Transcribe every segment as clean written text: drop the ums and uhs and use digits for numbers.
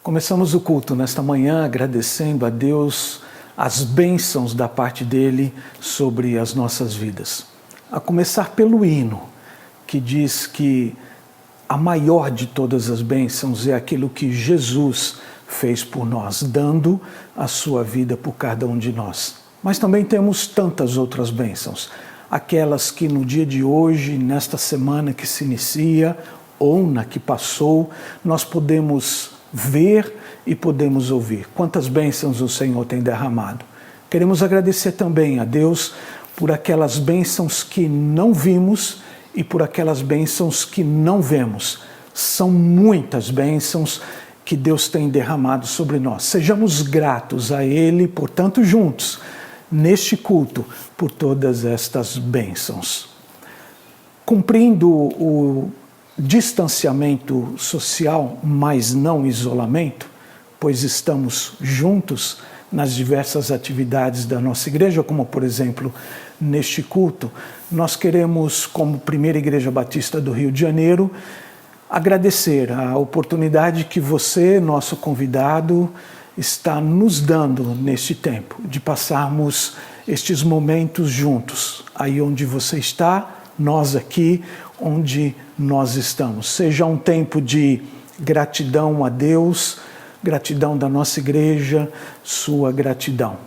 Começamos o culto nesta manhã agradecendo a Deus as bênçãos da parte dele sobre as nossas vidas. A começar pelo hino, que diz que a maior de todas as bênçãos é aquilo que Jesus fez por nós, dando a sua vida por cada um de nós. Mas também temos tantas outras bênçãos, aquelas que no dia de hoje, nesta semana que se inicia, ou na que passou, nós podemos ver e podemos ouvir. Quantas bênçãos o Senhor tem derramado. Queremos agradecer também a Deus por aquelas bênçãos que não vimos e por aquelas bênçãos que não vemos. São muitas bênçãos que Deus tem derramado sobre nós. Sejamos gratos a Ele, portanto, juntos, neste culto, por todas estas bênçãos. Cumprindo o distanciamento social, mas não isolamento, pois estamos juntos nas diversas atividades da nossa igreja, como por exemplo, neste culto, nós queremos, como Primeira Igreja Batista do Rio de Janeiro, agradecer a oportunidade que você, nosso convidado, está nos dando neste tempo, de passarmos estes momentos juntos, aí onde você está, nós aqui, onde nós estamos. Seja um tempo de gratidão a Deus, gratidão da nossa igreja, sua gratidão.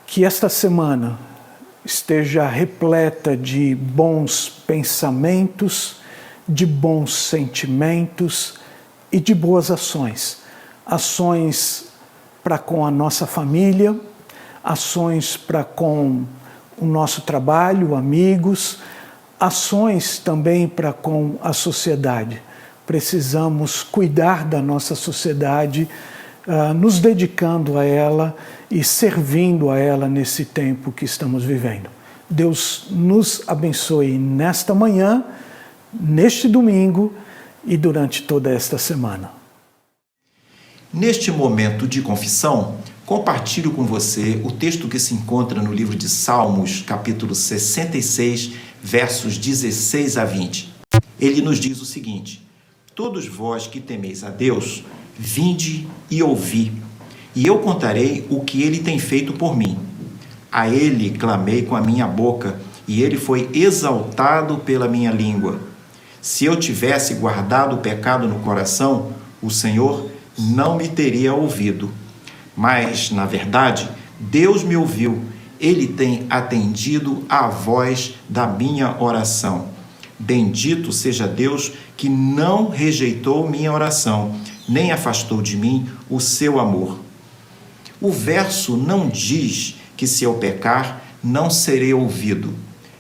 Que esta semana esteja repleta de bons pensamentos, de bons sentimentos e de boas ações. Ações para com a nossa família, ações para com o nosso trabalho, amigos, ações também para com a sociedade. Precisamos cuidar da nossa sociedade, nos dedicando a ela e servindo a ela nesse tempo que estamos vivendo. Deus nos abençoe nesta manhã, neste domingo e durante toda esta semana. Neste momento de confissão, compartilho com você o texto que se encontra no livro de Salmos, capítulo 66, versos 16 a 20. Ele nos diz o seguinte: todos vós que temeis a Deus, vinde e ouvi, e eu contarei o que ele tem feito por mim. A ele clamei com a minha boca, e ele foi exaltado pela minha língua. Se eu tivesse guardado o pecado no coração, o Senhor não me teria ouvido. Mas, na verdade, Deus me ouviu. Ele tem atendido à voz da minha oração. Bendito seja Deus que não rejeitou minha oração, nem afastou de mim o seu amor. O verso não diz que se eu pecar, não serei ouvido.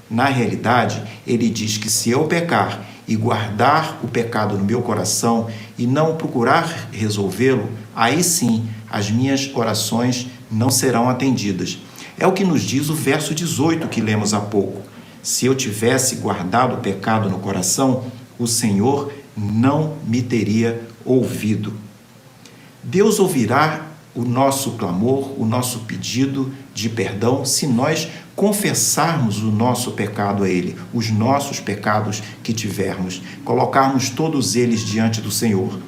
Na realidade, ele diz que se eu pecar e guardar o pecado no meu coração e não procurar resolvê-lo, aí sim as minhas orações não serão atendidas. É o que nos diz o verso 18 que lemos há pouco. Se eu tivesse guardado o pecado no coração, o Senhor não me teria ouvido. Deus ouvirá o nosso clamor, o nosso pedido de perdão, se nós confessarmos o nosso pecado a Ele, os nossos pecados que tivermos, colocarmos todos eles diante do Senhor.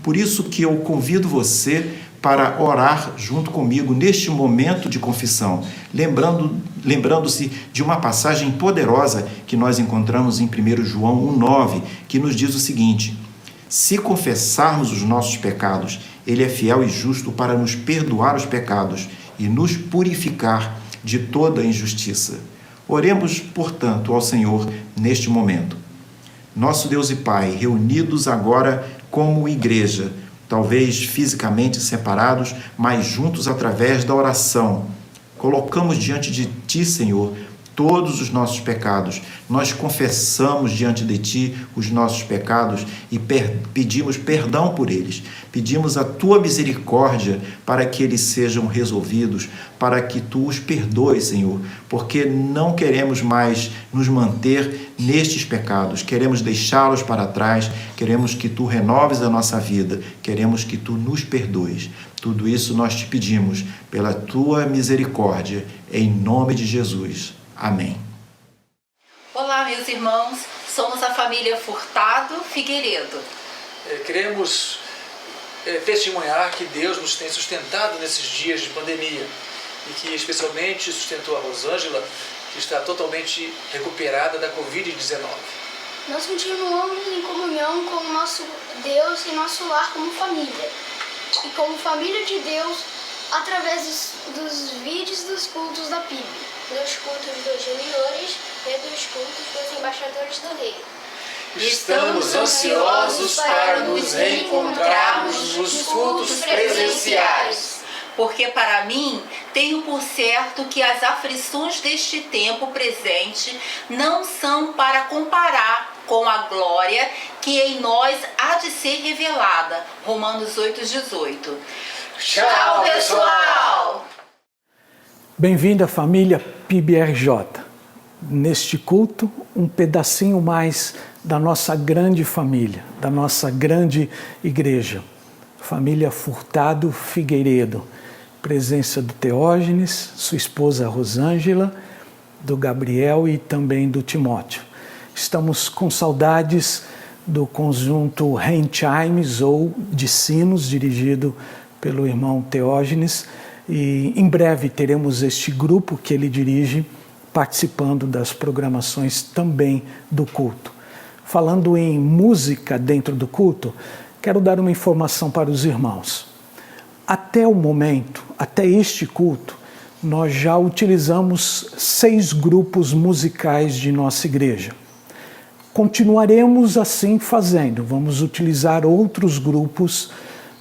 Por isso que eu convido você para orar junto comigo neste momento de confissão, lembrando-se de uma passagem poderosa que nós encontramos em 1 João 1,9, que nos diz o seguinte: se confessarmos os nossos pecados, Ele é fiel e justo para nos perdoar os pecados e nos purificar de toda injustiça. Oremos, portanto, ao Senhor neste momento. Nosso Deus e Pai, reunidos agora como igreja, talvez fisicamente separados, mas juntos através da oração, colocamos diante de Ti, Senhor, todos os nossos pecados. Nós confessamos diante de Ti os nossos pecados e pedimos perdão por eles. Pedimos a Tua misericórdia para que eles sejam resolvidos, para que Tu os perdoes, Senhor, porque não queremos mais nos manter nestes pecados. Queremos deixá-los para trás, queremos que Tu renoves a nossa vida, queremos que Tu nos perdoes. Tudo isso nós te pedimos pela Tua misericórdia, em nome de Jesus. Amém. Olá, meus irmãos. Somos a família Furtado Figueiredo. Queremos testemunhar que Deus nos tem sustentado nesses dias de pandemia e que especialmente sustentou a Rosângela, que está totalmente recuperada da Covid-19. Nós continuamos em comunhão com o nosso Deus e nosso lar como família. E como família de Deus, através dos vídeos dos cultos da PIB. Dos cultos dos juniores e dos cultos dos embaixadores do rei. Estamos ansiosos para nos reencontrarmos nos cultos presenciais. Porque para mim, tenho por certo que as aflições deste tempo presente não são para comparar com a glória que em nós há de ser revelada. Romanos 8:18. Tchau, pessoal! Bem-vinda, família PIBRJ. Neste culto, um pedacinho mais da nossa grande família, da nossa grande igreja. Família Furtado Figueiredo. Presença do Teógenes, sua esposa Rosângela, do Gabriel e também do Timóteo. Estamos com saudades do conjunto Rainchimes ou de sinos, dirigido pelo irmão Teógenes, e em breve teremos este grupo que ele dirige participando das programações também do culto. Falando em música dentro do culto, quero dar uma informação para os irmãos. Até o momento, até este culto, nós já utilizamos 6 grupos musicais de nossa igreja. Continuaremos assim fazendo, vamos utilizar outros grupos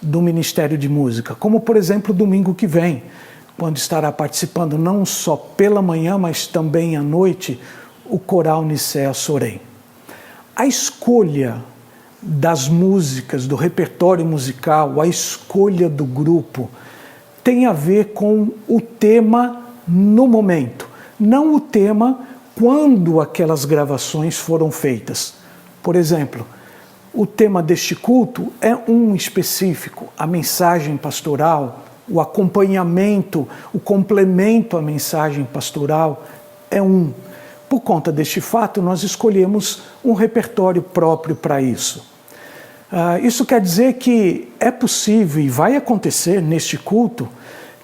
do Ministério de Música, como por exemplo domingo que vem, quando estará participando não só pela manhã, mas também à noite, o Coral Nicéia Sorém. A escolha das músicas, do repertório musical, a escolha do grupo, tem a ver com o tema no momento, não o tema quando aquelas gravações foram feitas. Por exemplo, o tema deste culto é um específico, a mensagem pastoral, o acompanhamento, o complemento à mensagem pastoral é um. Por conta deste fato, nós escolhemos um repertório próprio para isso. Isso quer dizer que é possível e vai acontecer neste culto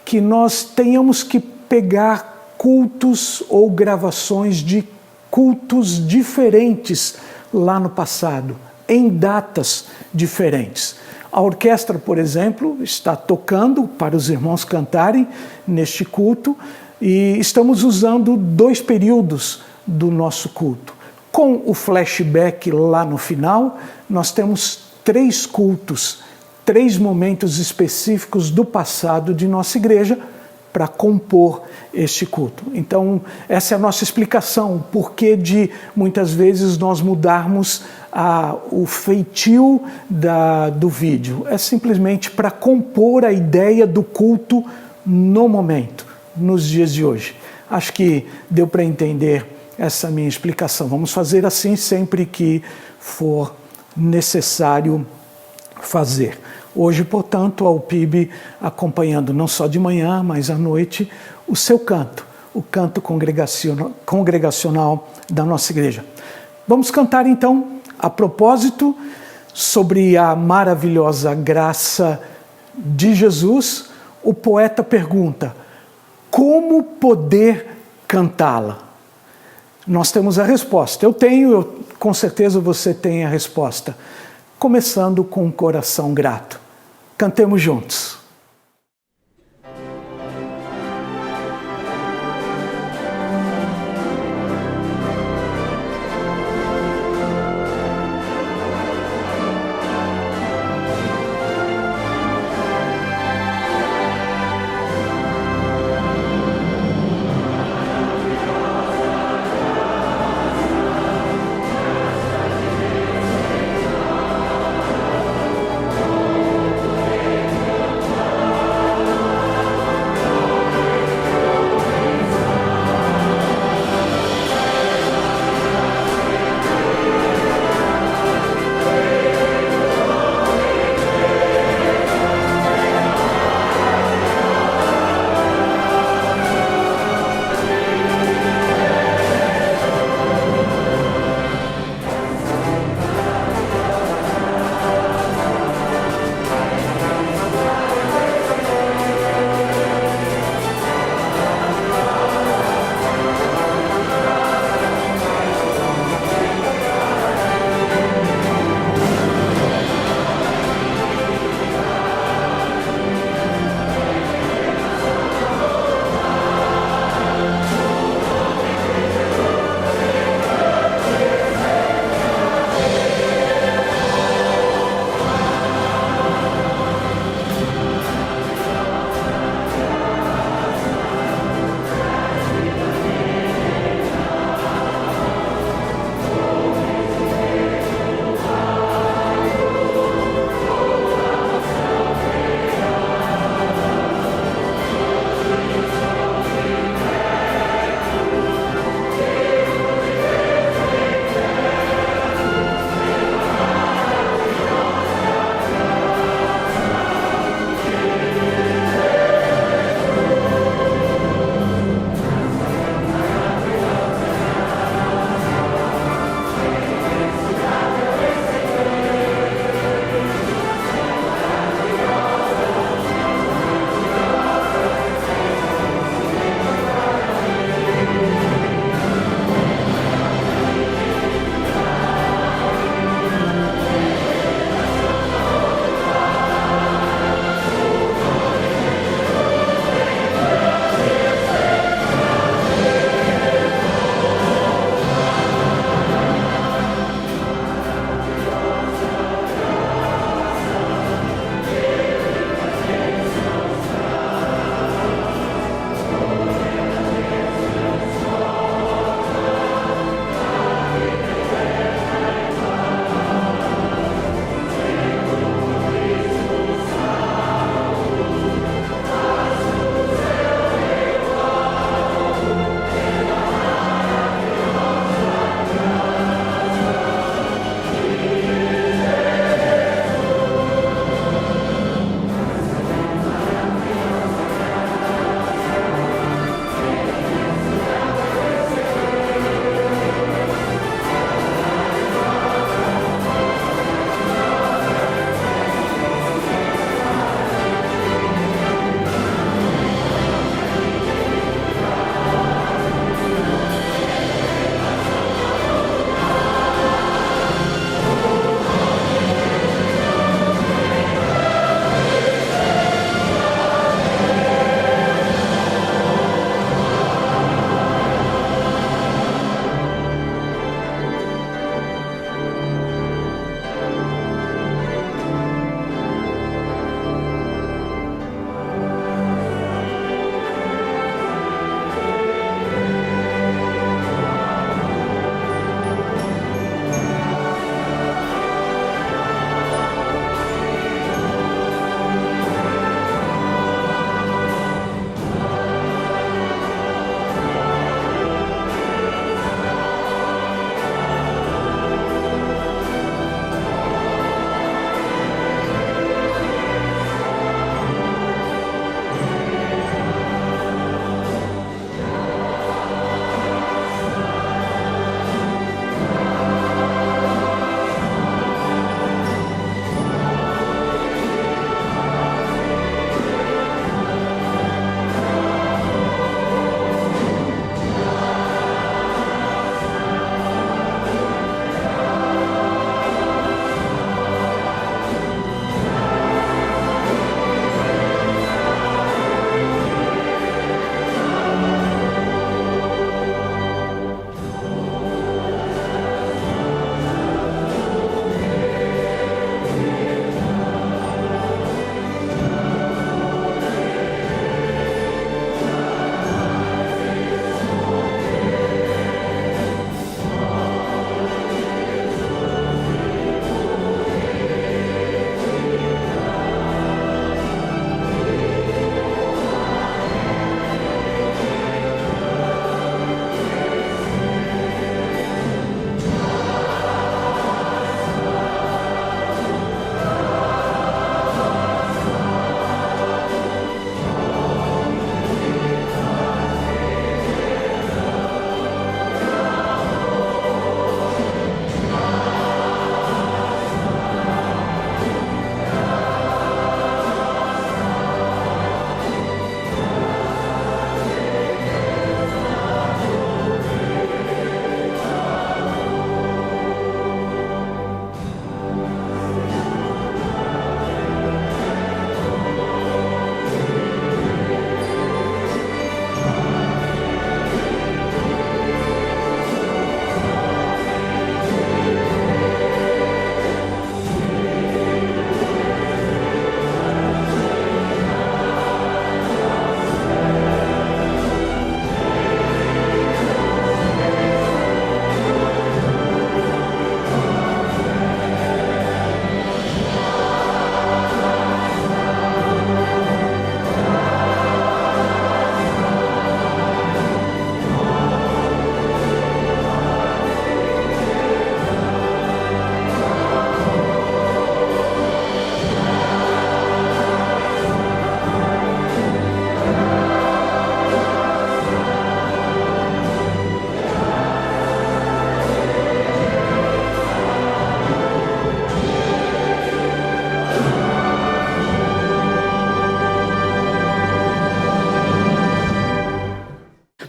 que nós tenhamos que pegar cultos ou gravações de cultos diferentes lá no passado, em datas diferentes. A orquestra, por exemplo, está tocando para os irmãos cantarem neste culto e estamos usando 2 períodos do nosso culto. Com o flashback lá no final, nós temos 3 cultos, 3 momentos específicos do passado de nossa igreja para compor este culto. Então, essa é a nossa explicação, o porquê de muitas vezes nós mudarmos o feitio do vídeo. É simplesmente para compor a ideia do culto no momento, nos dias de hoje. Acho que deu para entender essa minha explicação. Vamos fazer assim sempre que for necessário fazer. Hoje, portanto, ao PIB acompanhando não só de manhã, mas à noite, o seu canto, o canto congregacional da nossa igreja. Vamos cantar então, a propósito, sobre a maravilhosa graça de Jesus. O poeta pergunta: como poder cantá-la? Nós temos a resposta. Eu tenho, com certeza você tem a resposta. Começando com um coração grato. Cantemos juntos.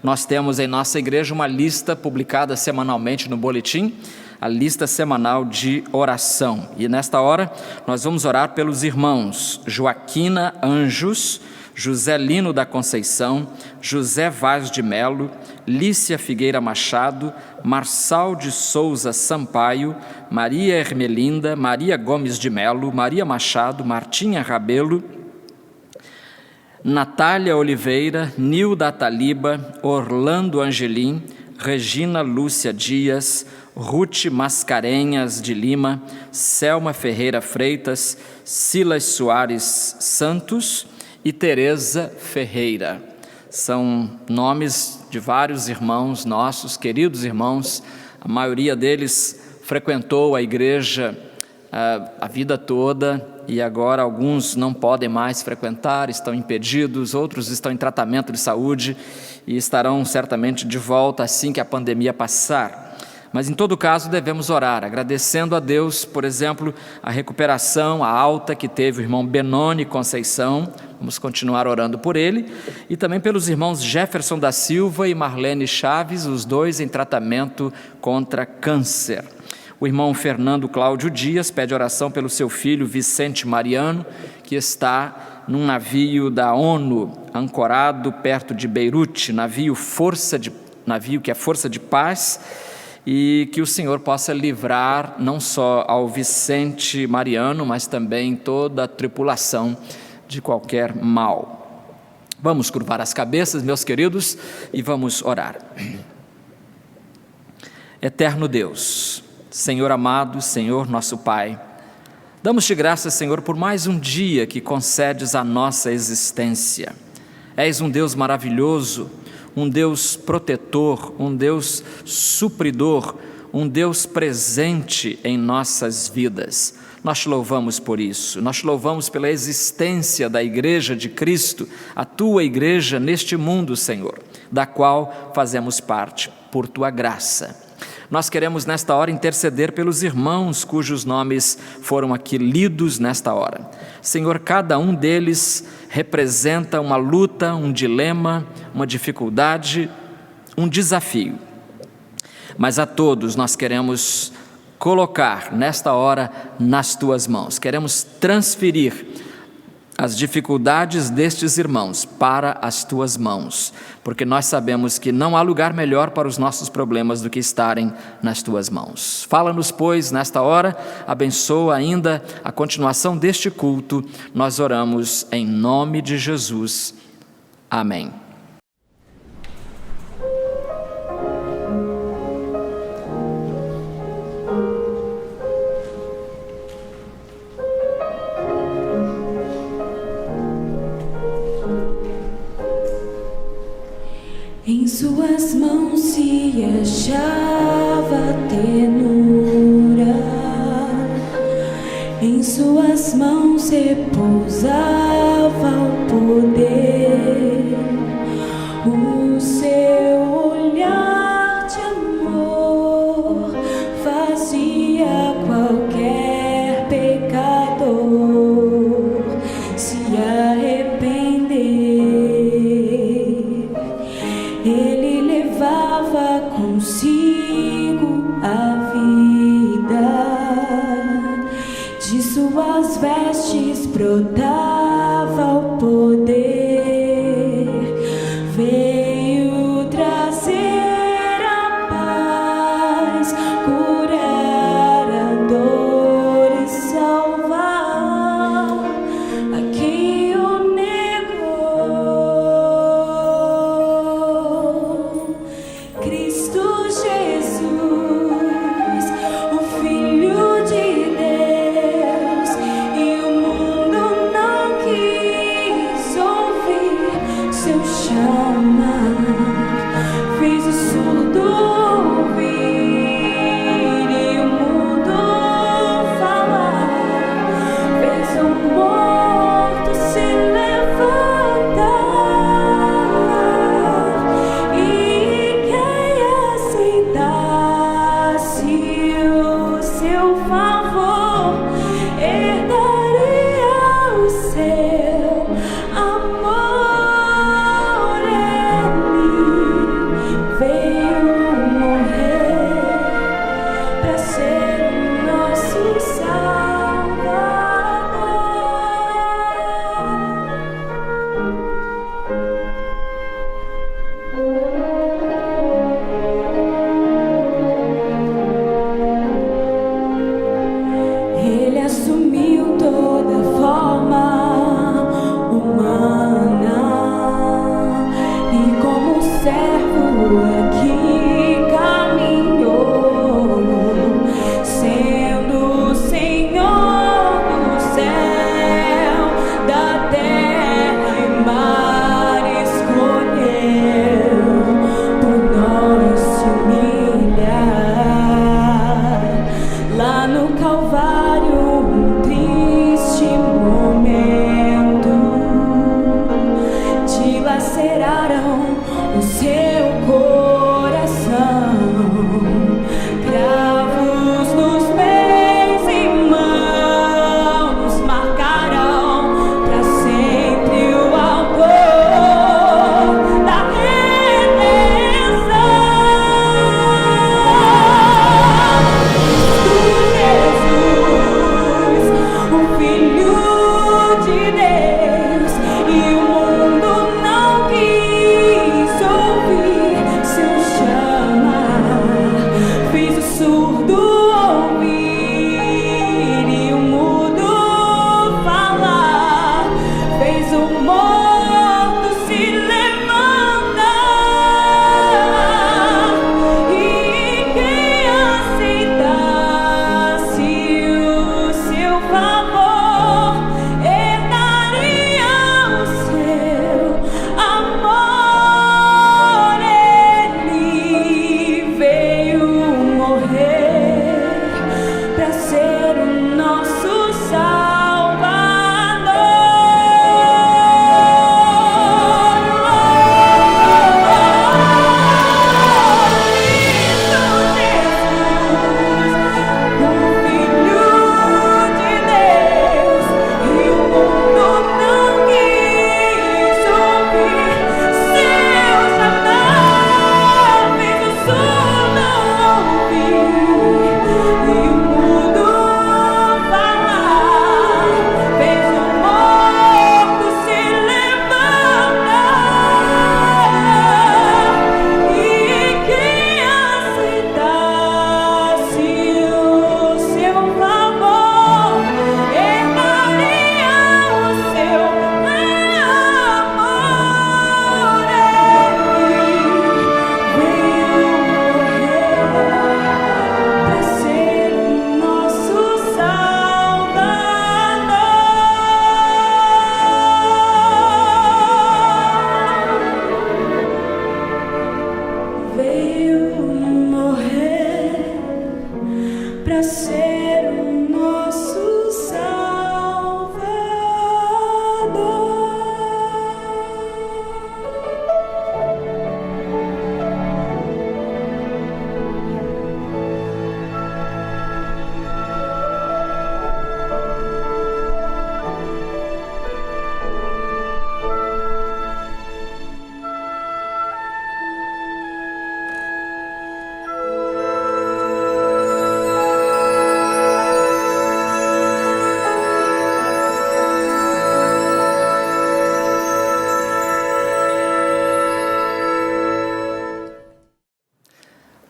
nós temos em nossa igreja uma lista publicada semanalmente no boletim, a lista semanal de oração. E nesta hora nós vamos orar pelos irmãos Joaquina Anjos, José Lino da Conceição, José Vaz de Melo, Lícia Figueira Machado, Marçal de Souza Sampaio, Maria Ermelinda, Maria Gomes de Melo, Maria Machado, Martinha Rabelo, Natália Oliveira, Nilda Taliba, Orlando Angelim, Regina Lúcia Dias, Ruth Mascarenhas de Lima, Selma Ferreira Freitas, Silas Soares Santos e Tereza Ferreira. São nomes de vários irmãos nossos, queridos irmãos. A maioria deles frequentou a igreja a vida toda e agora alguns não podem mais frequentar, estão impedidos, outros estão em tratamento de saúde e estarão certamente de volta assim que a pandemia passar. Mas em todo caso devemos orar, agradecendo a Deus, por exemplo, a recuperação, a alta que teve o irmão Benoni Conceição, vamos continuar orando por ele, e também pelos irmãos Jefferson da Silva e Marlene Chaves, os dois em tratamento contra câncer. O irmão Fernando Cláudio Dias pede oração pelo seu filho Vicente Mariano, que está num navio da ONU, ancorado perto de Beirute, navio que é Força de Paz, e que o Senhor possa livrar não só ao Vicente Mariano, mas também toda a tripulação de qualquer mal. Vamos curvar as cabeças, meus queridos, e vamos orar. Eterno Deus, Senhor amado, Senhor nosso Pai, damos-te graças, Senhor, por mais um dia que concedes à nossa existência. És um Deus maravilhoso, um Deus protetor, um Deus supridor, um Deus presente em nossas vidas. Nós te louvamos por isso, nós te louvamos pela existência da Igreja de Cristo, a tua Igreja neste mundo, Senhor, da qual fazemos parte, por tua graça. Nós queremos nesta hora interceder pelos irmãos cujos nomes foram aqui lidos nesta hora. Senhor, cada um deles representa uma luta, um dilema, uma dificuldade, um desafio. Mas a todos nós queremos colocar nesta hora nas tuas mãos. Queremos transferir as dificuldades destes irmãos para as tuas mãos, porque nós sabemos que não há lugar melhor para os nossos problemas do que estarem nas tuas mãos. Fala-nos, pois, nesta hora, abençoa ainda a continuação deste culto, nós oramos em nome de Jesus. Amém. Em suas mãos se achava ternura, em suas mãos repousava o poder, o seu olhar de amor fazia qualquer pecador se arrepender. Ele levava consigo a vida, de suas vestes brotava o poder, veio trazer a paz, curar a dor e salvar a quem o negou. Cristo Jesus, o Filho de Deus, e o mundo não quis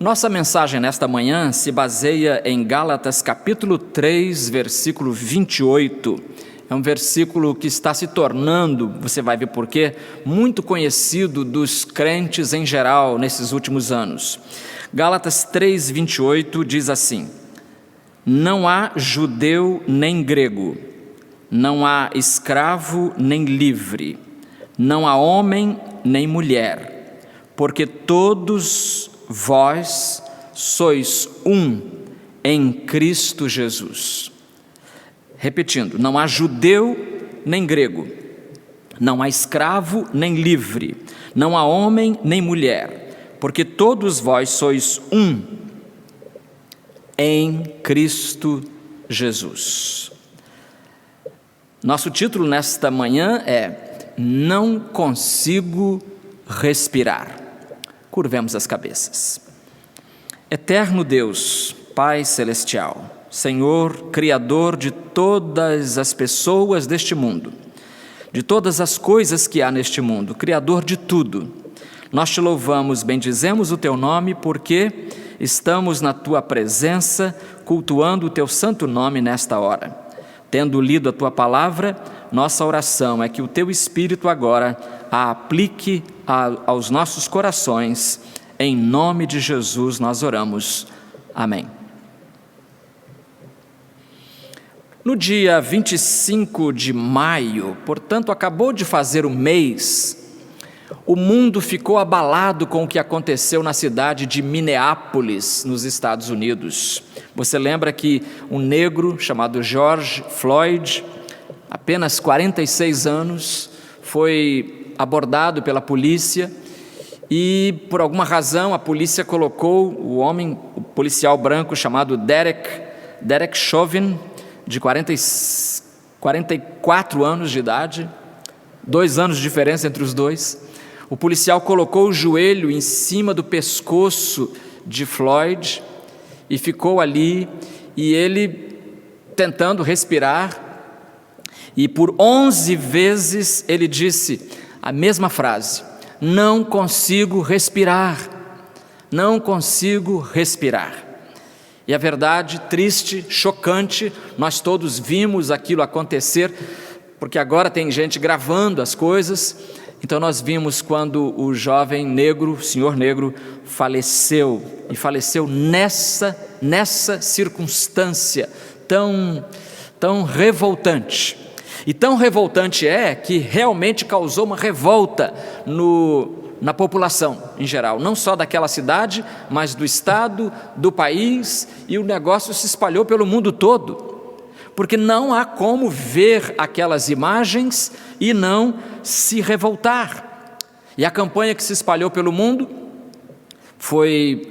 Nossa mensagem nesta manhã se baseia em Gálatas capítulo 3, versículo 28. É um versículo que está se tornando, você vai ver por quê, muito conhecido dos crentes em geral nesses últimos anos. Gálatas 3, 28 diz assim: não há judeu nem grego, não há escravo nem livre, não há homem nem mulher, porque todos vós sois um em Cristo Jesus. Repetindo, não há judeu nem grego, não há escravo nem livre, não há homem nem mulher, porque todos vós sois um em Cristo Jesus. Nosso título nesta manhã é Não Consigo Respirar. Curvemos as cabeças. Eterno Deus, Pai Celestial, Senhor, Criador de todas as pessoas deste mundo, de todas as coisas que há neste mundo, Criador de tudo, nós te louvamos, bendizemos o teu nome, porque estamos na tua presença, cultuando o teu santo nome nesta hora. Tendo lido a tua palavra, nossa oração é que o teu Espírito agora a aplique aos nossos corações. Em nome de Jesus nós oramos. Amém. No dia 25 de maio, portanto, acabou de fazer um mês, o mundo ficou abalado com o que aconteceu na cidade de Minneapolis, nos Estados Unidos. Você lembra que um negro chamado George Floyd, apenas 46 anos, foi abordado pela polícia e, por alguma razão, a polícia colocou o policial branco chamado Derek Chauvin, de 44 anos de idade, 2 anos de diferença entre os dois. O policial colocou o joelho em cima do pescoço de Floyd e ficou ali, e ele tentando respirar, e por 11 vezes ele disse a mesma frase: não consigo respirar, não consigo respirar. E a verdade, triste, chocante, nós todos vimos aquilo acontecer, porque agora tem gente gravando as coisas. Então nós vimos quando o jovem negro, o senhor negro, faleceu, e faleceu nessa circunstância tão revoltante. E tão revoltante é que realmente causou uma revolta na população em geral, não só daquela cidade, mas do estado, do país, e o negócio se espalhou pelo mundo todo, porque não há como ver aquelas imagens e não se revoltar. E a campanha que se espalhou pelo mundo foi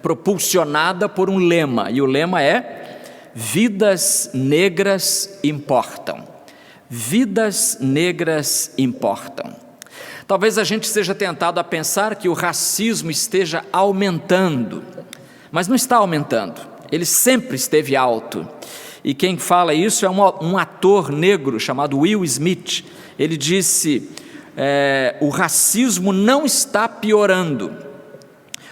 propulsionada por um lema, e o lema é: vidas negras importam. Vidas negras importam. Talvez a gente seja tentado a pensar que o racismo esteja aumentando, mas não está aumentando, ele sempre esteve alto. E quem fala isso é um ator negro chamado Will Smith. Ele disse: o racismo não está piorando,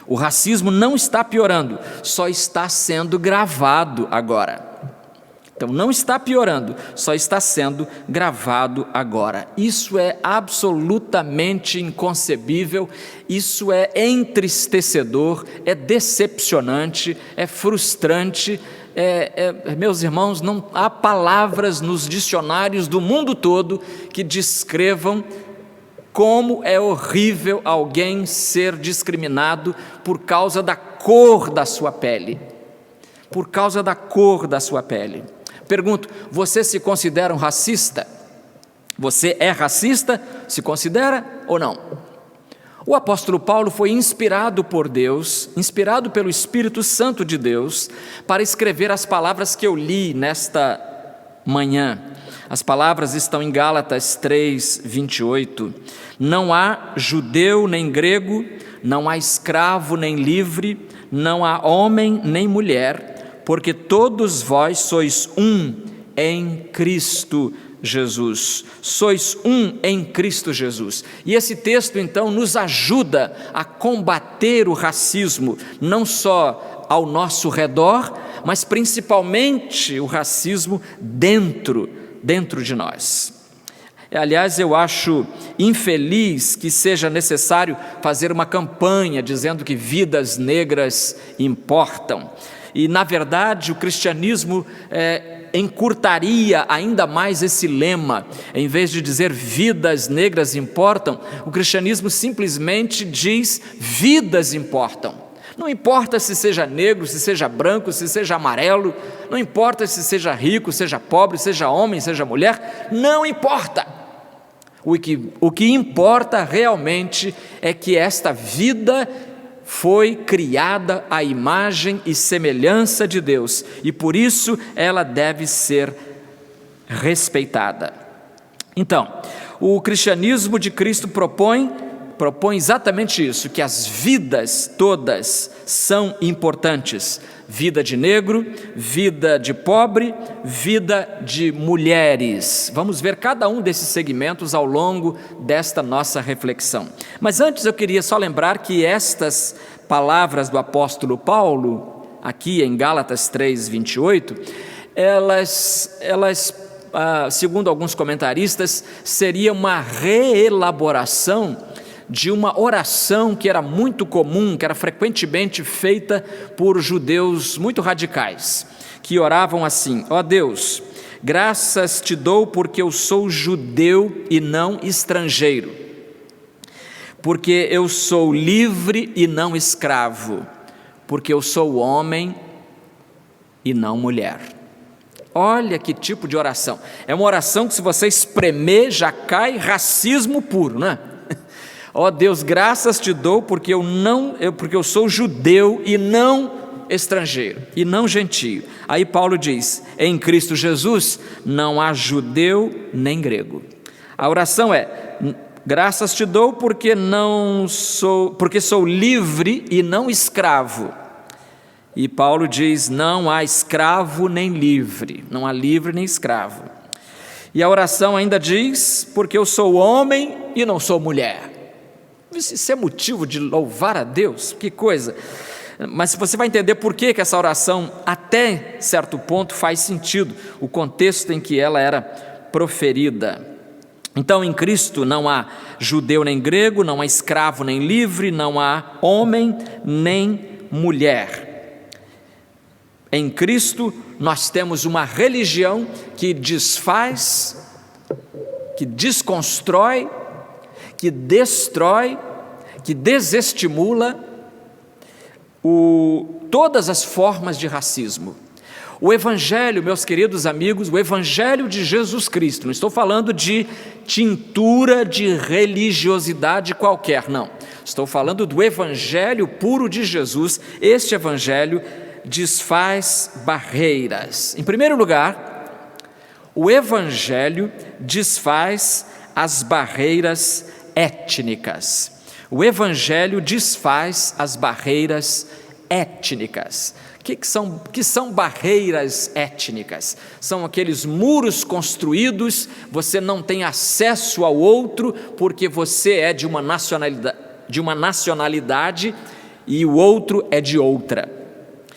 o racismo não está piorando, só está sendo gravado agora. Então não está piorando, só está sendo gravado agora. Isso é absolutamente inconcebível, isso é entristecedor, é decepcionante, é frustrante. Meus irmãos, não há palavras nos dicionários do mundo todo que descrevam como é horrível alguém ser discriminado por causa da cor da sua pele. Por causa da cor da sua pele. Pergunto, você se considera um racista? Você é racista? Se considera ou não? O apóstolo Paulo foi inspirado por Deus, inspirado pelo Espírito Santo de Deus, para escrever as palavras que eu li nesta manhã. As palavras estão em Gálatas 3, 28. Não há judeu nem grego, não há escravo nem livre, não há homem nem mulher, porque todos vós sois um em Cristo Jesus. Sois um em Cristo Jesus. E esse texto, então, nos ajuda a combater o racismo, não só ao nosso redor, mas principalmente o racismo dentro de nós. Aliás, eu acho infeliz que seja necessário fazer uma campanha dizendo que vidas negras importam. E, na verdade, o cristianismo encurtaria ainda mais esse lema. Em vez de dizer vidas negras importam, o cristianismo simplesmente diz vidas importam. Não importa se seja negro, se seja branco, se seja amarelo, não importa se seja rico, seja pobre, seja homem, seja mulher, não importa. O que importa realmente é que esta vida foi criada à imagem e semelhança de Deus, e por isso ela deve ser respeitada. Então, o cristianismo de Cristo propõe exatamente isso, que as vidas todas são importantes. Vida de negro, vida de pobre, vida de mulheres. Vamos ver cada um desses segmentos ao longo desta nossa reflexão. Mas antes eu queria só lembrar que estas palavras do apóstolo Paulo, aqui em Gálatas 3:28, elas segundo alguns comentaristas, seria uma reelaboração de uma oração que era muito comum, que era frequentemente feita por judeus muito radicais, que oravam assim: ó Deus, graças te dou porque eu sou judeu e não estrangeiro, porque eu sou livre e não escravo, porque eu sou homem e não mulher. Olha que tipo de oração. É uma oração que, se você espremer, já cai racismo puro, não é? Ó Deus, graças te dou porque eu sou judeu e não estrangeiro, e não gentio. Aí Paulo diz: em Cristo Jesus não há judeu nem grego. A oração é: graças te dou porque sou livre e não escravo. E Paulo diz: não há escravo nem livre, não há livre nem escravo. E a oração ainda diz: porque eu sou homem e não sou mulher. Isso é motivo de louvar a Deus, que coisa. Mas você vai entender por que essa oração, até certo ponto, faz sentido, o contexto em que ela era proferida. Então, em Cristo não há judeu nem grego, não há escravo nem livre, não há homem nem mulher. Em Cristo nós temos uma religião que desfaz, que desconstrói, que destrói, que desestimula todas as formas de racismo. O Evangelho, meus queridos amigos, o Evangelho de Jesus Cristo, não estou falando de tintura de religiosidade qualquer, não. Estou falando do Evangelho puro de Jesus. Este Evangelho desfaz barreiras. Em primeiro lugar, o Evangelho desfaz as barreiras étnicas. O Evangelho desfaz as barreiras étnicas. Que são barreiras étnicas? São aqueles muros construídos, você não tem acesso ao outro porque você é de uma nacionalidade e o outro é de outra.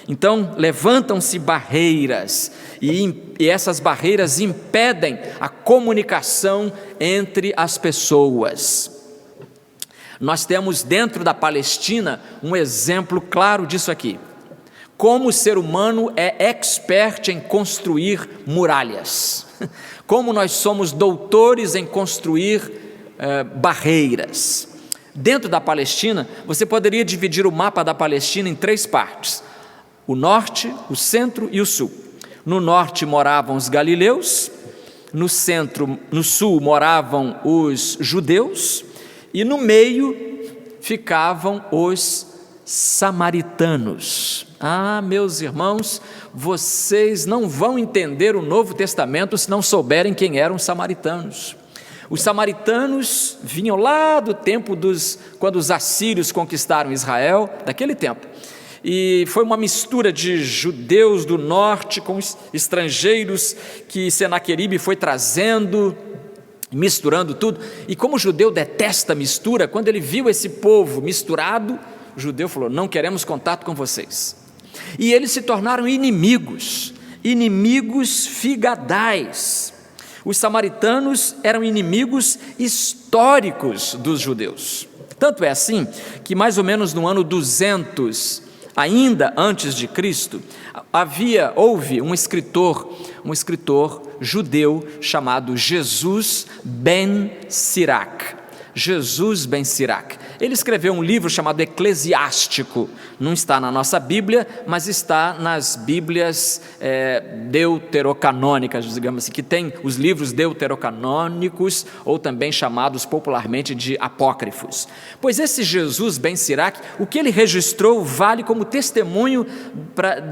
Então, levantam-se barreiras e essas barreiras impedem a comunicação entre as pessoas. Nós temos dentro da Palestina um exemplo claro disso aqui. Como o ser humano é expert em construir muralhas. Como nós somos doutores em construir barreiras. Dentro da Palestina, você poderia dividir o mapa da Palestina em 3 partes. O norte, o centro e o sul. No norte moravam os galileus, no sul moravam os judeus e no meio ficavam os samaritanos. Ah, meus irmãos, vocês não vão entender o Novo Testamento se não souberem quem eram os samaritanos. Os samaritanos vinham lá do tempo quando os assírios conquistaram Israel, daquele tempo. e foi uma mistura de judeus do norte com estrangeiros que Senaqueribe foi trazendo, misturando tudo. E como o judeu detesta mistura, quando ele viu esse povo misturado, o judeu falou: não queremos contato com vocês. E eles se tornaram inimigos figadais. Os samaritanos eram inimigos históricos dos judeus. Tanto é assim que mais ou menos no ano 200, ainda antes de Cristo, houve um escritor judeu chamado Jesus ben Sirac. Jesus ben Sirac. Ele escreveu um livro chamado Eclesiástico. Não está na nossa Bíblia, mas está nas Bíblias deuterocanônicas, digamos assim, que tem os livros deuterocanônicos, ou também chamados popularmente de apócrifos. Pois esse Jesus ben Sirac, o que ele registrou vale como testemunho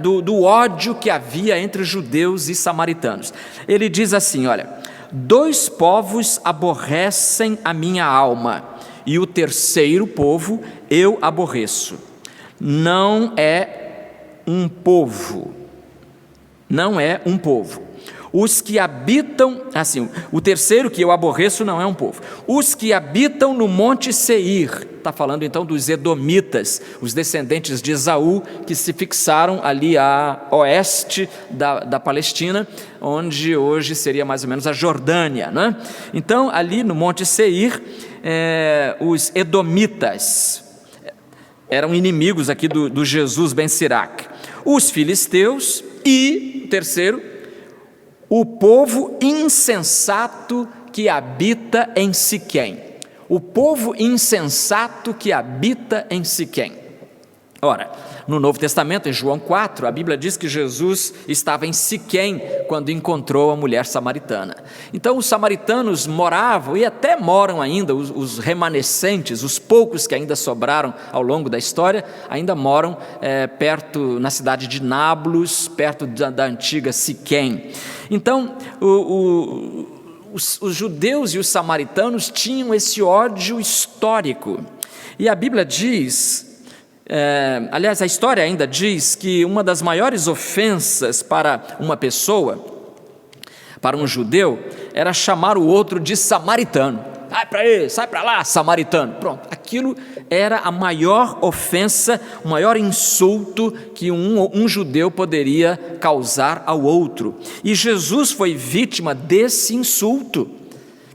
do ódio que havia entre judeus e samaritanos. Ele diz assim, olha: 2 povos aborrecem a minha alma, e o terceiro povo eu aborreço. Não é um povo. Os que habitam, assim, o terceiro que eu aborreço não é um povo. Os que habitam no Monte Seir, está falando então dos edomitas, os descendentes de Esaú, que se fixaram ali a oeste da Palestina, onde hoje seria mais ou menos a Jordânia, né? Então, ali no Monte Seir, os edomitas eram inimigos aqui do Jesus ben Sirac. Os filisteus e, terceiro, o povo insensato que habita em Siquém. O povo insensato que habita em Siquém. Ora, no Novo Testamento, em João 4, a Bíblia diz que Jesus estava em Siquém quando encontrou a mulher samaritana. Então os samaritanos moravam, e até moram ainda, os remanescentes, os poucos que ainda sobraram ao longo da história, ainda moram perto, na cidade de Nablus, perto da antiga Siquém. Então os judeus e os samaritanos tinham esse ódio histórico. E a Bíblia diz... aliás, a história ainda diz que uma das maiores ofensas para uma pessoa, para um judeu, era chamar o outro de samaritano. Sai para aí, sai para lá, samaritano. Pronto, aquilo era a maior ofensa, o maior insulto que um judeu poderia causar ao outro. E Jesus foi vítima desse insulto.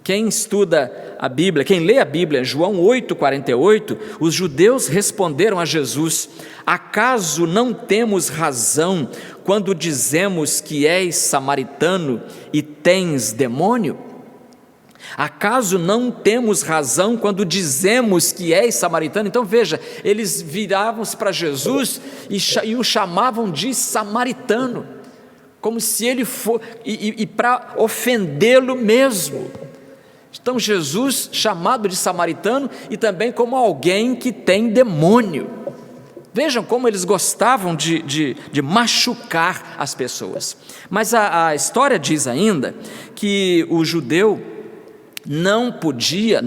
Quem estuda a Bíblia, quem lê a Bíblia, João 8,48, os judeus responderam a Jesus: acaso não temos razão quando dizemos que és samaritano e tens demônio? Acaso não temos razão quando dizemos que és samaritano? Então veja, eles viravam-se para Jesus e o chamavam de samaritano, como se ele fosse, e para ofendê-lo mesmo. Então Jesus chamado de samaritano e também como alguém que tem demônio. Vejam como eles gostavam de machucar as pessoas. Mas a história diz ainda que o judeu não podia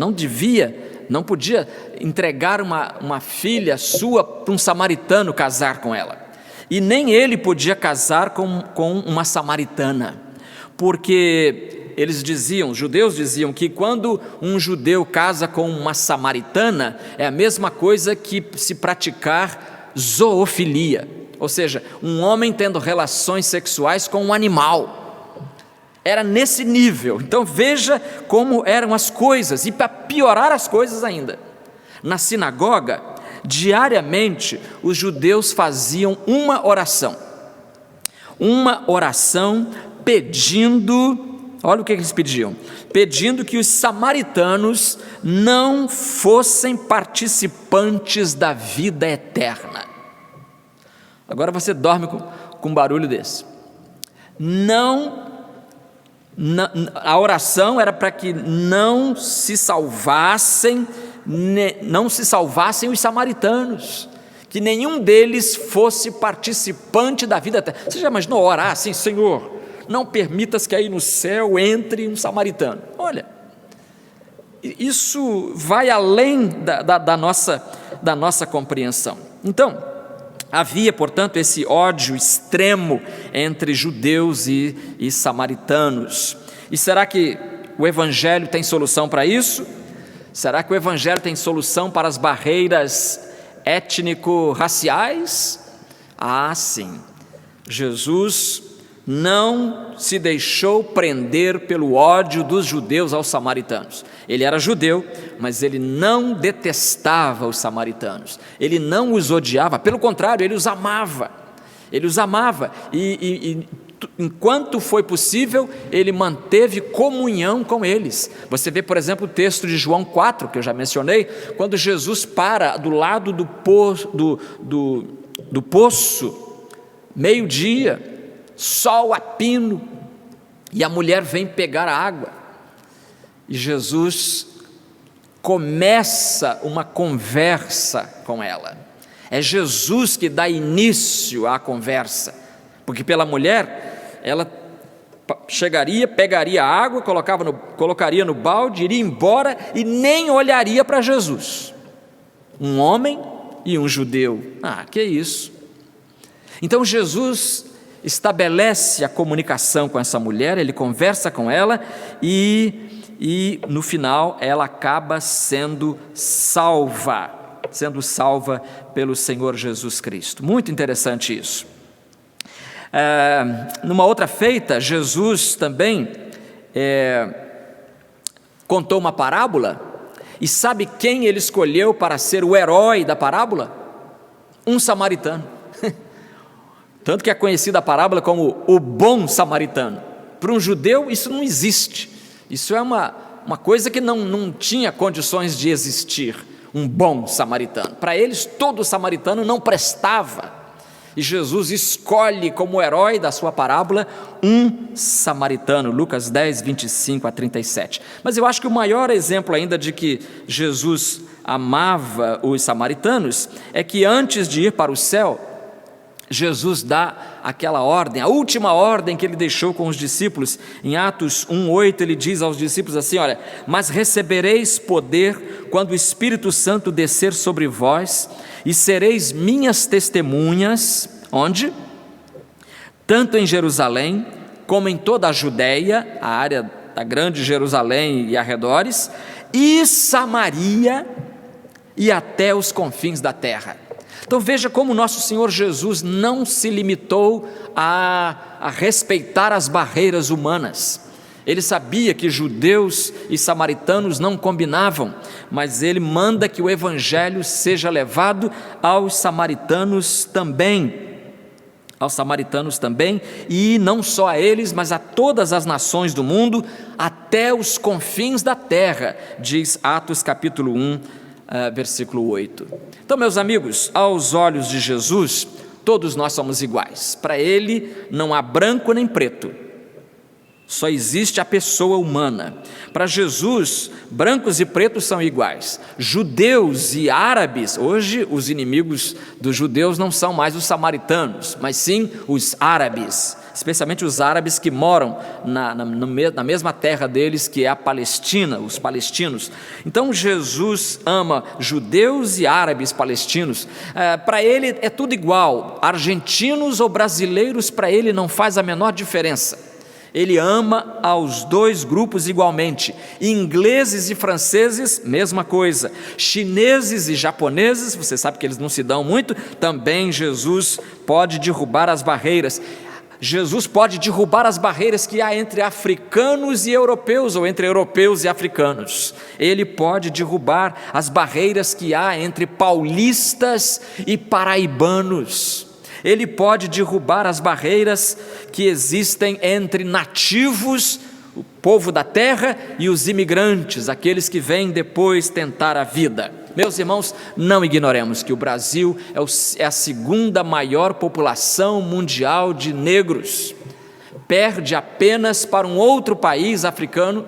entregar uma filha sua para um samaritano casar com ela. E nem ele podia casar com uma samaritana, porque os judeus diziam que quando um judeu casa com uma samaritana, é a mesma coisa que se praticar zoofilia, ou seja, um homem tendo relações sexuais com um animal. Era nesse nível. Então veja como eram as coisas, e para piorar as coisas ainda, na sinagoga, diariamente, os judeus faziam uma oração pedindo, olha o que eles pediam, pedindo que os samaritanos não fossem participantes da vida eterna. Agora você dorme com um barulho desse. A oração era para que não se salvassem os samaritanos, que nenhum deles fosse participante da vida eterna. Você já imaginou orar assim: Senhor, não permitas que aí no céu entre um samaritano? Olha, isso vai além da nossa compreensão. Então, Havia, portanto, esse ódio extremo entre judeus e samaritanos. E será que o Evangelho tem solução para isso? Será que o Evangelho tem solução para as barreiras étnico-raciais? Ah, sim. Jesus não se deixou prender pelo ódio dos judeus aos samaritanos. Ele era judeu, mas ele não detestava os samaritanos. Ele não os odiava, pelo contrário, ele os amava. Ele os amava e enquanto foi possível, ele manteve comunhão com eles. Você vê, por exemplo, o texto de João 4, que eu já mencionei, quando Jesus para do lado do poço, meio-dia, sol a pino, e a mulher vem pegar a água, e Jesus começa uma conversa com ela. É Jesus que dá início à conversa, porque pela mulher, ela chegaria, pegaria a água, colocaria no balde, iria embora e nem olharia para Jesus. Um homem e um judeu. Ah, que isso? Então Jesus estabelece a comunicação com essa mulher, ele conversa com ela e no final ela acaba sendo salva pelo Senhor Jesus Cristo. Muito interessante isso. Numa outra feita, Jesus também contou uma parábola, e sabe quem ele escolheu para ser o herói da parábola? Um samaritano. Tanto que é conhecida a parábola como o bom samaritano. Para um judeu isso não existe, isso é uma coisa que não tinha condições de existir, um bom samaritano. Para eles todo samaritano não prestava, e Jesus escolhe como herói da sua parábola um samaritano, Lucas 10, 25 a 37. Mas eu acho que o maior exemplo ainda de que Jesus amava os samaritanos é que antes de ir para o céu, Jesus dá aquela ordem, a última ordem que ele deixou com os discípulos. Em Atos 1:8 ele diz aos discípulos assim: olha, mas recebereis poder quando o Espírito Santo descer sobre vós, e sereis minhas testemunhas, onde? Tanto em Jerusalém, como em toda a Judéia, a área da grande Jerusalém e arredores, e Samaria, e até os confins da terra. Então veja como nosso Senhor Jesus não se limitou a respeitar as barreiras humanas. Ele sabia que judeus e samaritanos não combinavam, mas ele manda que o evangelho seja levado aos samaritanos também. E não só a eles, mas a todas as nações do mundo, até os confins da terra, diz Atos capítulo 1, versículo 8. Então, meus amigos, aos olhos de Jesus, todos nós somos iguais. Para ele não há branco nem preto, só existe a pessoa humana. Para Jesus, brancos e pretos são iguais. Judeus e árabes, hoje os inimigos dos judeus não são mais os samaritanos, mas sim os árabes, especialmente os árabes que moram na mesma terra deles, que é a Palestina, os palestinos. Então Jesus ama judeus e árabes palestinos. Para ele é tudo igual, argentinos ou brasileiros, para ele não faz a menor diferença. Ele ama aos dois grupos igualmente. Ingleses e franceses, mesma coisa. Chineses e japoneses, você sabe que eles não se dão muito, também Jesus pode derrubar as barreiras. Jesus pode derrubar as barreiras que há entre africanos e europeus, ou entre europeus e africanos. Ele pode derrubar as barreiras que há entre paulistas e paraibanos. Ele pode derrubar as barreiras que existem entre nativos, o povo da terra, e os imigrantes, aqueles que vêm depois tentar a vida. Meus irmãos, não ignoremos que o Brasil é a segunda maior população mundial de negros. Perde apenas para um outro país africano,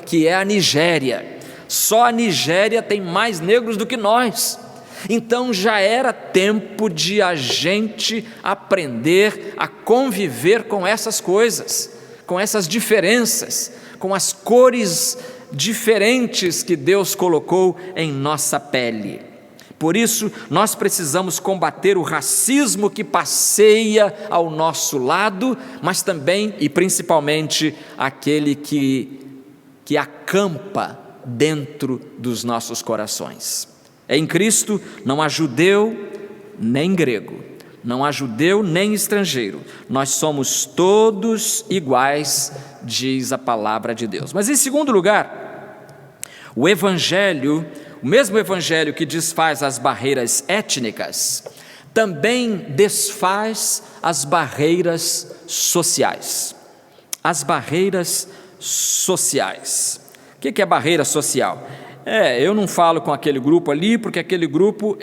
que é a Nigéria. Só a Nigéria tem mais negros do que nós. Então já era tempo de a gente aprender a conviver com essas coisas, com essas diferenças, com as cores diferentes que Deus colocou em nossa pele. Por isso, nós precisamos combater o racismo que passeia ao nosso lado, mas também e principalmente aquele que acampa dentro dos nossos corações. Em Cristo não há judeu nem grego, não há judeu nem estrangeiro, nós somos todos iguais, diz a palavra de Deus. Mas em segundo lugar, o Evangelho, o mesmo Evangelho que desfaz as barreiras étnicas, também desfaz as barreiras sociais. As barreiras sociais. O que é barreira social? Eu não falo com aquele grupo ali porque aquele grupo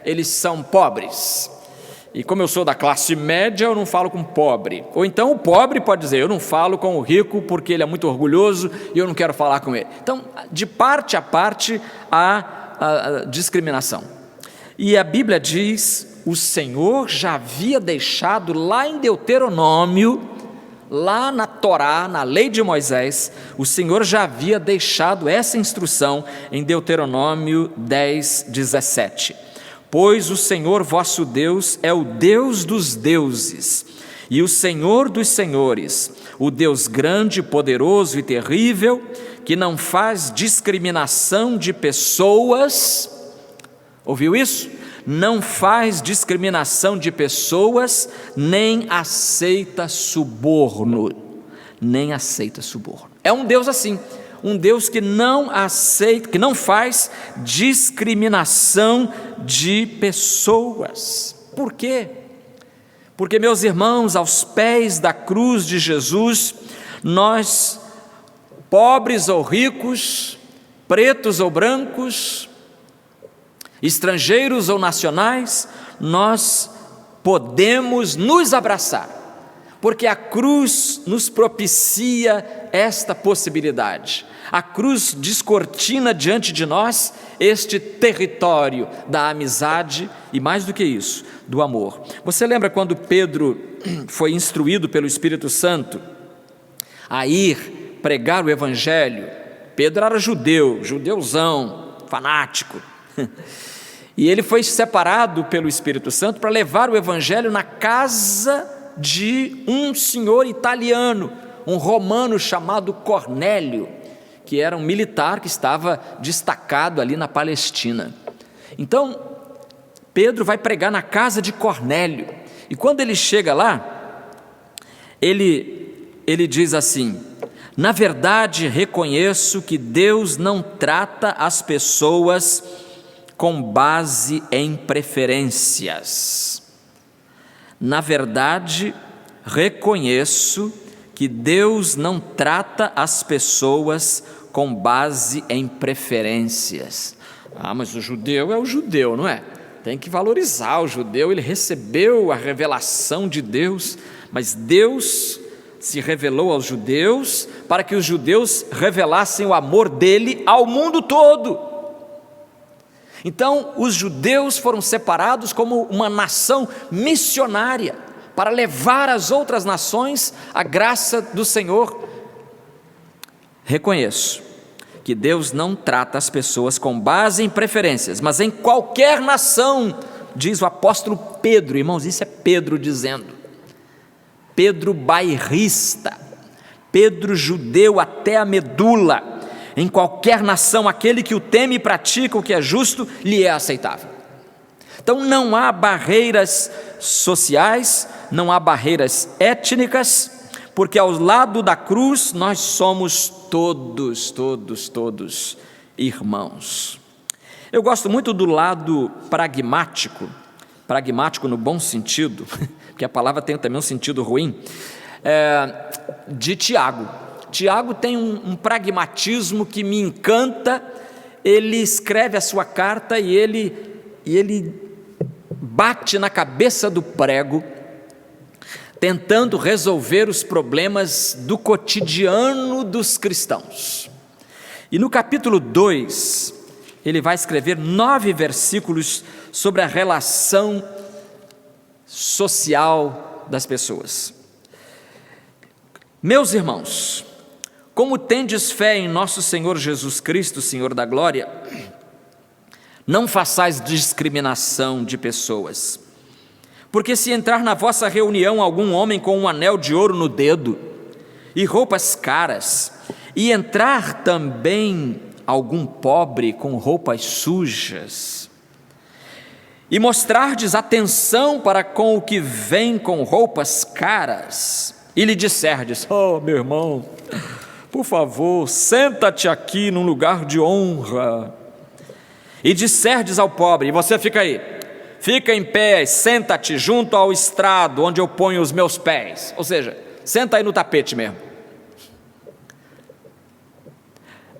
eles são pobres. E como eu sou da classe média, eu não falo com pobre. Ou então o pobre pode dizer, eu não falo com o rico porque ele é muito orgulhoso e eu não quero falar com ele. Então, de parte a parte, há discriminação. E a Bíblia diz, o Senhor já havia deixado lá em Deuteronômio, lá na Torá, na lei de Moisés, o Senhor já havia deixado essa instrução em Deuteronômio 10:17. Pois o Senhor vosso Deus é o Deus dos deuses e o Senhor dos senhores, o Deus grande, poderoso e terrível, que não faz discriminação de pessoas. Ouviu isso? Não faz discriminação de pessoas, nem aceita suborno. Nem aceita suborno. É um Deus assim, um Deus que não aceita, que não faz discriminação de pessoas. Por quê? Porque, meus irmãos, aos pés da cruz de Jesus, nós, pobres ou ricos, pretos ou brancos, estrangeiros ou nacionais, nós podemos nos abraçar, porque a cruz nos propicia esta possibilidade. A cruz descortina diante de nós este território da amizade e, mais do que isso, do amor. Você lembra quando Pedro foi instruído pelo Espírito Santo a ir pregar o Evangelho? Pedro era judeuzão, fanático. E ele foi separado pelo Espírito Santo para levar o Evangelho na casa de um senhor italiano, um romano chamado Cornélio, que era um militar que estava destacado ali na Palestina. Então, Pedro vai pregar na casa de Cornélio, e quando ele chega lá, ele diz assim: na verdade reconheço que Deus não trata as pessoas com base em preferências. Na verdade, reconheço que Deus não trata as pessoas com base em preferências. Mas o judeu é o judeu, não é? Tem que valorizar o judeu, ele recebeu a revelação de Deus, mas Deus se revelou aos judeus para que os judeus revelassem o amor dele ao mundo todo. Então, os judeus foram separados como uma nação missionária para levar às outras nações a graça do Senhor. Reconheço que Deus não trata as pessoas com base em preferências, mas em qualquer nação, diz o apóstolo Pedro. Irmãos, isso é Pedro dizendo. Pedro bairrista, Pedro judeu até a medula. Em qualquer nação, aquele que o teme e pratica o que é justo, lhe é aceitável. Então não há barreiras sociais, não há barreiras étnicas, porque ao lado da cruz nós somos todos irmãos. Eu gosto muito do lado pragmático no bom sentido, porque a palavra tem também um sentido ruim, de Tiago. Tiago tem um pragmatismo que me encanta. Ele escreve a sua carta e ele bate na cabeça do prego, tentando resolver os problemas do cotidiano dos cristãos. E no capítulo 2, ele vai escrever 9 versículos sobre a relação social das pessoas. Meus irmãos, como tendes fé em nosso Senhor Jesus Cristo, Senhor da glória, Não façais discriminação de pessoas. Porque se entrar na vossa reunião algum homem com um anel de ouro no dedo e roupas caras, e entrar também algum pobre com roupas sujas, e mostrardes atenção para com o que vem com roupas caras, e lhe disserdes: oh, meu irmão, por favor, senta-te aqui num lugar de honra, e disserdes ao pobre, e você fica aí, fica em pé, senta-te junto ao estrado onde eu ponho os meus pés, ou seja, senta aí no tapete mesmo.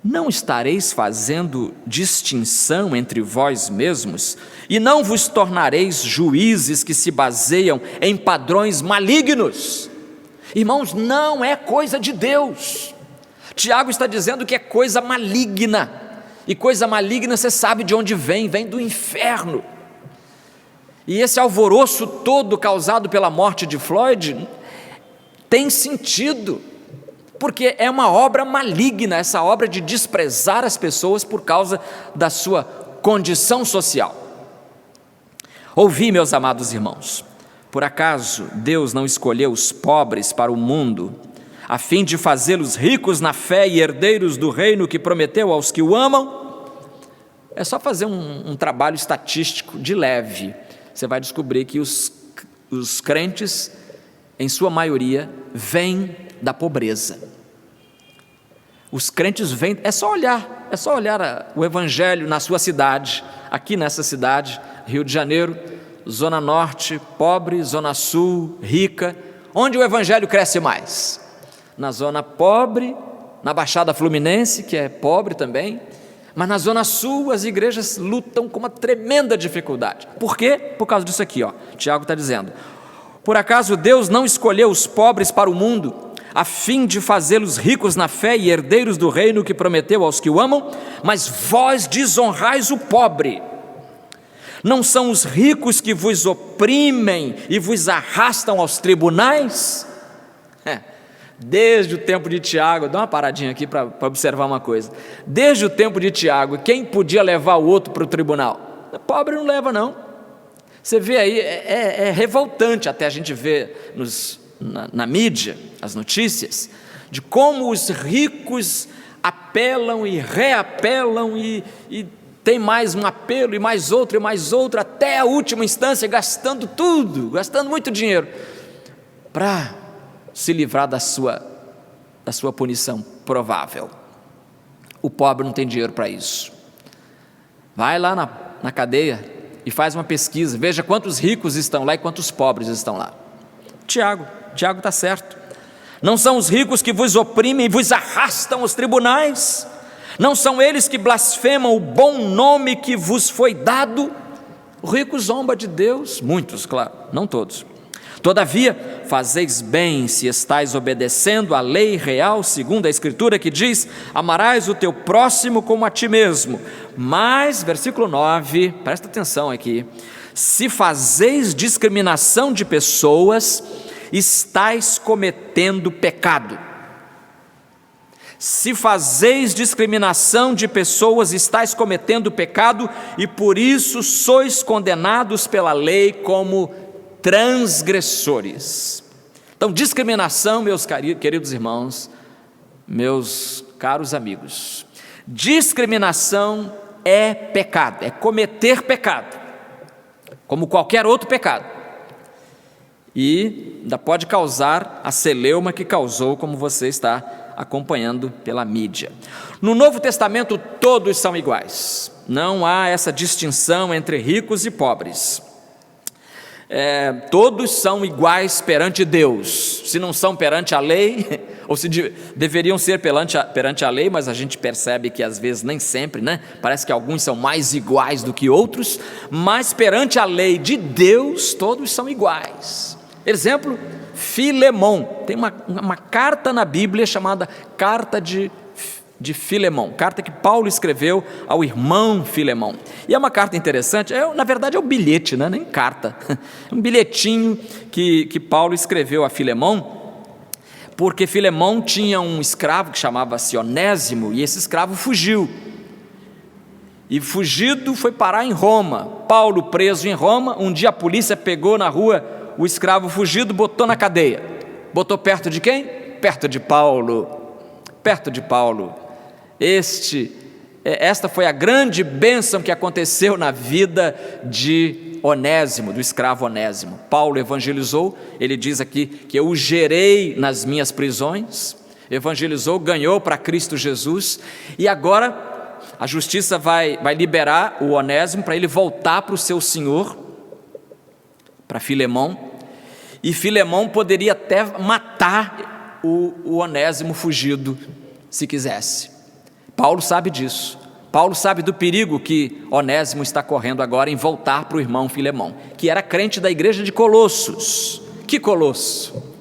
Não estareis fazendo distinção entre vós mesmos, e não vos tornareis juízes que se baseiam em padrões malignos. Irmãos, não é coisa de Deus. Tiago está dizendo que é coisa maligna, e coisa maligna você sabe de onde vem do inferno. E esse alvoroço todo causado pela morte de Floyd tem sentido, porque é uma obra maligna, essa obra de desprezar as pessoas por causa da sua condição social. Ouvi, meus amados irmãos, por acaso Deus não escolheu os pobres para o mundo, a fim de fazê-los ricos na fé e herdeiros do reino que prometeu aos que o amam? É só fazer um trabalho estatístico de leve, você vai descobrir que os crentes, em sua maioria, vêm da pobreza. Os crentes vêm, é só olhar o evangelho na sua cidade, aqui nessa cidade, Rio de Janeiro, Zona Norte, pobre, Zona Sul, rica. Onde o evangelho cresce mais? Na zona pobre, na Baixada Fluminense, que é pobre também, mas na Zona Sul as igrejas lutam com uma tremenda dificuldade. Por quê? Por causa disso aqui, Tiago está dizendo: por acaso Deus não escolheu os pobres para o mundo, a fim de fazê-los ricos na fé e herdeiros do reino que prometeu aos que o amam? Mas vós desonrais o pobre. Não são os ricos que vos oprimem e vos arrastam aos tribunais? Desde o tempo de Tiago, dá uma paradinha aqui para observar uma coisa. Desde o tempo de Tiago, quem podia levar o outro para o tribunal? O pobre não leva, não. Você vê aí, é revoltante até a gente ver na mídia, as notícias, de como os ricos apelam e reapelam e tem mais um apelo e mais outro, até a última instância, gastando tudo, gastando muito dinheiro, para se livrar da sua punição provável. O pobre não tem dinheiro para isso. Vai lá na cadeia e faz uma pesquisa, veja quantos ricos estão lá e quantos pobres estão lá. Tiago está certo. Não são os ricos que vos oprimem e vos arrastam aos tribunais? Não são eles que blasfemam o bom nome que vos foi dado? O rico zomba de Deus, muitos, claro, não todos. Todavia, fazeis bem se estais obedecendo à lei real, segundo a Escritura, que diz: amarás o teu próximo como a ti mesmo. Mas, versículo 9, presta atenção aqui: se fazeis discriminação de pessoas, estais cometendo pecado. Se fazeis discriminação de pessoas, estais cometendo pecado, e por isso sois condenados pela lei como transgressores. Então, discriminação, meus queridos irmãos, meus caros amigos, discriminação é pecado, é cometer pecado, como qualquer outro pecado, e ainda pode causar a celeuma que causou, como você está acompanhando pela mídia. No Novo Testamento todos são iguais, não há essa distinção entre ricos e pobres. Todos são iguais perante Deus. Se não são perante a lei, ou se deveriam ser perante a lei, mas a gente percebe que às vezes nem sempre, né? Parece que alguns são mais iguais do que outros, mas perante a lei de Deus todos são iguais. Exemplo, Filemão. Tem uma carta na Bíblia chamada Carta de Filemão, carta que Paulo escreveu ao irmão Filemão. E é uma carta interessante, na verdade é um bilhete, né? Nem carta, é um bilhetinho que Paulo escreveu a Filemão, porque Filemão tinha um escravo que chamava-se Onésimo, e esse escravo fugiu. e fugido foi parar em Roma. Paulo preso em Roma, um dia a polícia pegou na rua o escravo fugido, botou na cadeia. Botou perto de quem? Perto de Paulo. Perto de Paulo. Esta foi a grande bênção que aconteceu na vida de Onésimo, do escravo Onésimo. Paulo evangelizou, ele diz aqui que eu o gerei nas minhas prisões, evangelizou, ganhou para Cristo Jesus, e agora a justiça vai liberar o Onésimo para ele voltar para o seu senhor, para Filemão, e Filemão poderia até matar o Onésimo fugido, se quisesse. Paulo sabe disso. Paulo sabe do perigo que Onésimo está correndo agora em voltar para o irmão Filemão, que era crente da igreja de Colossos. Que Colosso?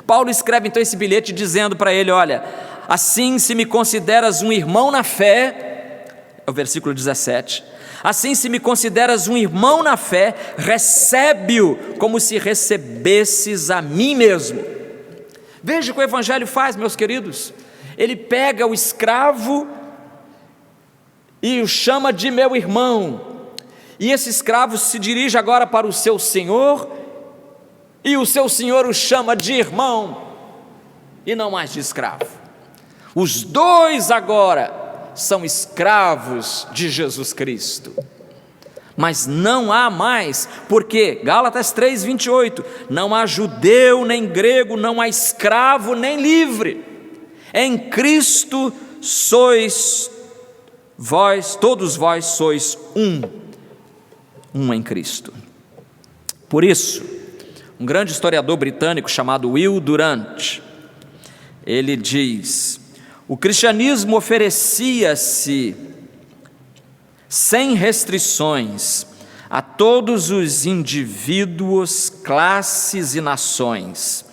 Paulo escreve então esse bilhete dizendo para ele: olha, assim se me consideras um irmão na fé, é o versículo 17, assim se me consideras um irmão na fé, recebe-o como se recebesses a mim mesmo. Veja o que o evangelho faz, meus queridos. Ele pega o escravo e o chama de meu irmão, e esse escravo se dirige agora para o seu senhor, e o seu senhor o chama de irmão, e não mais de escravo. Os dois agora são escravos de Jesus Cristo, mas não há mais, porque Gálatas 3:28, não há judeu nem grego, não há escravo nem livre, em Cristo sois vós, todos vós sois um em Cristo. Por isso, um grande historiador britânico chamado Will Durant, ele diz: o cristianismo oferecia-se sem restrições a todos os indivíduos, classes e nações.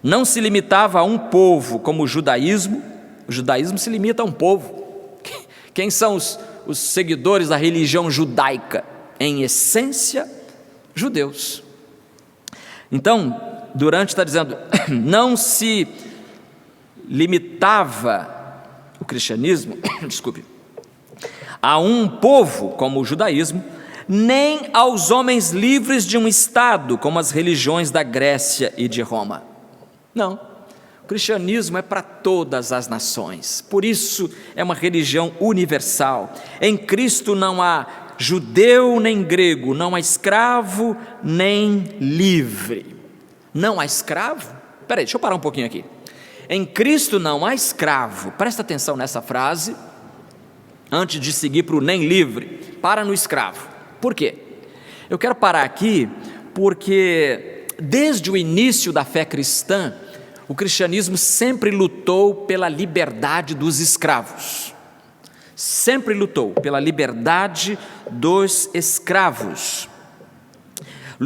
Não se limitava a um povo, como o judaísmo se limita a um povo. Quem são os seguidores da religião judaica? Em essência, judeus. Então, Durant está dizendo, não se limitava o cristianismo, a um povo, como o judaísmo, nem aos homens livres de um estado, como as religiões da Grécia e de Roma. Não. O cristianismo é para todas as nações, por isso é uma religião universal. Em Cristo não há judeu nem grego, não há escravo nem livre. Não há escravo? Espera aí, deixa eu parar um pouquinho aqui. Em Cristo não há escravo, presta atenção nessa frase, antes de seguir para o nem livre, para no escravo. Por quê? Eu quero parar aqui porque desde o início da fé cristã, o cristianismo sempre lutou pela liberdade dos escravos. Sempre lutou pela liberdade dos escravos.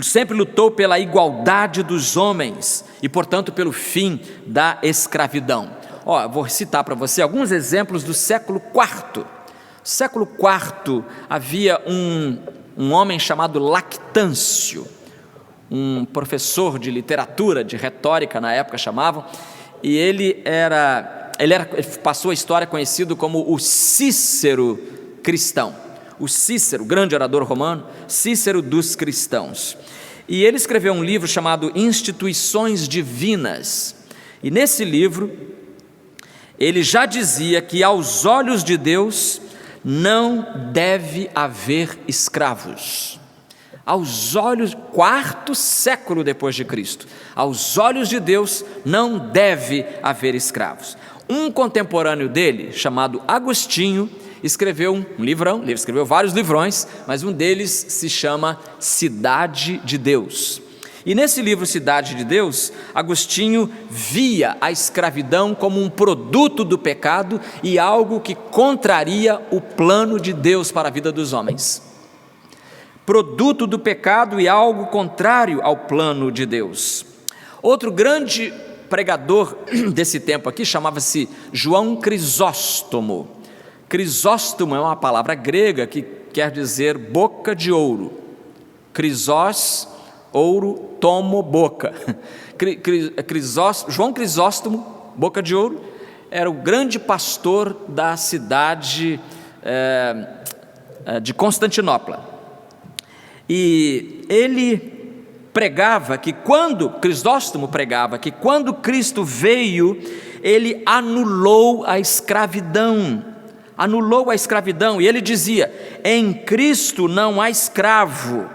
Sempre lutou pela igualdade dos homens e, portanto, pelo fim da escravidão. Vou citar para você alguns exemplos do século IV. No século IV havia um homem chamado Lactâncio, um professor de literatura, de retórica na época chamavam, e ele passou a história conhecido como o Cícero cristão, o Cícero, grande orador romano, Cícero dos cristãos. E ele escreveu um livro chamado Instituições Divinas, e nesse livro ele já dizia que aos olhos de Deus não deve haver escravos. Aos olhos, quarto século depois de Cristo, aos olhos de Deus não deve haver escravos. Um contemporâneo dele, chamado Agostinho, escreveu um livrão, ele escreveu vários livrões, mas um deles se chama Cidade de Deus. E nesse livro Cidade de Deus, Agostinho via a escravidão como um produto do pecado e algo que contraria o plano de Deus para a vida dos homens. Produto do pecado e algo contrário ao plano de Deus. Outro grande pregador desse tempo aqui chamava-se João Crisóstomo. Crisóstomo é uma palavra grega que quer dizer boca de ouro. Crisós, ouro, tomo, boca. João Crisóstomo, boca de ouro, era o grande pastor da cidade de Constantinopla. E ele pregava que Crisóstomo pregava que quando Cristo veio, ele anulou a escravidão. Anulou a escravidão. E ele dizia: em Cristo não há escravo.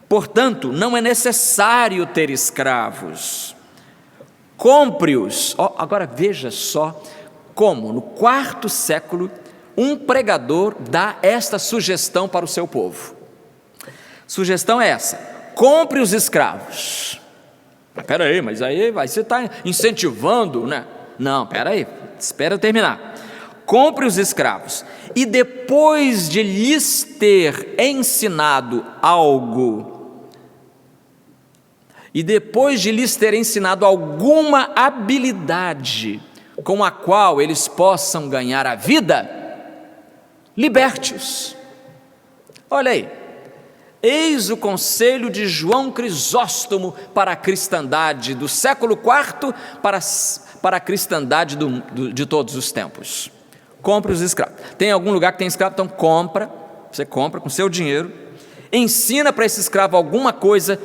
Portanto, não é necessário ter escravos. Compre-os. Agora veja só como, no quarto século, um pregador dá esta sugestão para o seu povo. Sugestão é essa: compre os escravos. Espera aí, mas aí você está incentivando, né? Não, espera aí, espera eu terminar. Compre os escravos, e depois de lhes ter ensinado algo, e depois de lhes ter ensinado alguma habilidade com a qual eles possam ganhar a vida, liberte-os. Olha aí, eis o conselho de João Crisóstomo para a cristandade do século IV, para a cristandade de todos os tempos. Compre os escravos. Tem algum lugar que tem escravo? Então você compra com seu dinheiro, ensina para esse escravo alguma coisa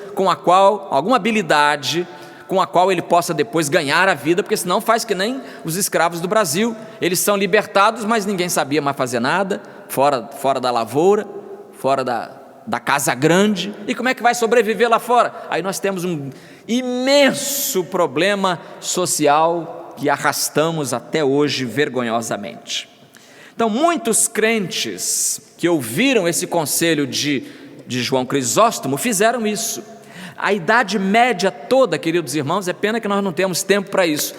alguma habilidade com a qual ele possa depois ganhar a vida, porque senão faz que nem os escravos do Brasil. Eles são libertados, mas ninguém sabia mais fazer nada, fora da lavoura, fora da casa grande. E como é que vai sobreviver lá fora? Aí nós temos um imenso problema social que arrastamos até hoje vergonhosamente. Então, muitos crentes que ouviram esse conselho de João Crisóstomo fizeram isso. A Idade Média toda, queridos irmãos, é pena que nós não temos tempo para isso.